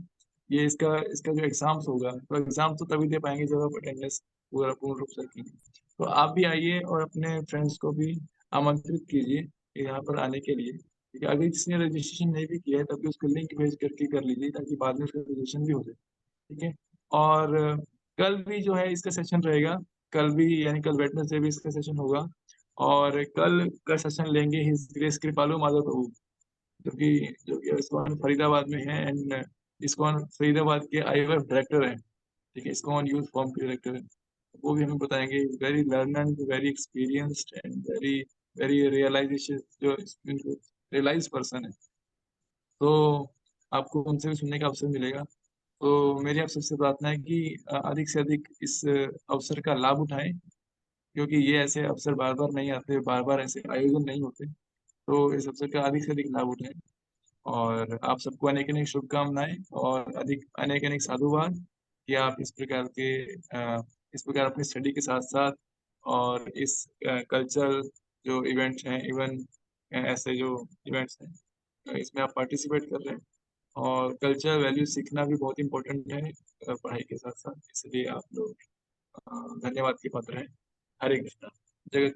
[SPEAKER 13] ये इसका इसका जो एग्जाम्स होगा, तो एग्जाम तो तभी दे पाएंगे जब आप अटेंडेंस पूर्ण रूप से रखेंगे। तो आप भी आइए और अपने फ्रेंड्स को भी आमंत्रित कीजिए यहाँ पर आने के लिए, क्योंकि अगर जिसने रजिस्ट्रेशन नहीं भी किया है तभी उसको लिंक भेज करके कर लीजिए, ताकि बाद में उसका रजिस्ट्रेशन भी हो जाए। ठीक है। और कल भी जो है इसका सेशन रहेगा, कल भी यानी कल वेडनेसडे भी इसका सेशन होगा। और कल का सेशन लेंगे हिज ग्रेस कृपालु माधव प्रभु, जो कि इस्कॉन फरीदाबाद में है, एंड इस्कॉन फरीदाबाद के आईएफएफ डायरेक्टर हैं। ठीक है, इस्कॉन यूथ फॉर्म के डायरेक्टर हैं। वो भी हमें बताएंगे। Very learned, very experienced and very very realisation, जो रियलाइज पर्सन है। तो आपको उनसे भी सुनने का अवसर मिलेगा। तो मेरी आप सबसे प्रार्थना है कि अधिक से अधिक इस अवसर का लाभ उठाएं, क्योंकि ये ऐसे अवसर बार बार नहीं आते, बार बार ऐसे आयोजन नहीं होते। तो इस अवसर का अधिक से अधिक लाभ उठाएं। और आप सबको अनेक अनेक शुभकामनाएं और अधिक अनेक अनेक साधुवाद कि आप इस प्रकार अपनी स्टडी के साथ साथ और इस कल्चरल जो इवेंट्स हैं, इवन ऐसे जो इवेंट्स हैं, इसमें आप पार्टिसिपेट कर रहे हैं। और कल्चरल वैल्यू सीखना भी बहुत इंपॉर्टेंट है पढ़ाई के साथ साथ, इसलिए आप लोग धन्यवाद के पात्र हैं। हरे कृष्णा। जगत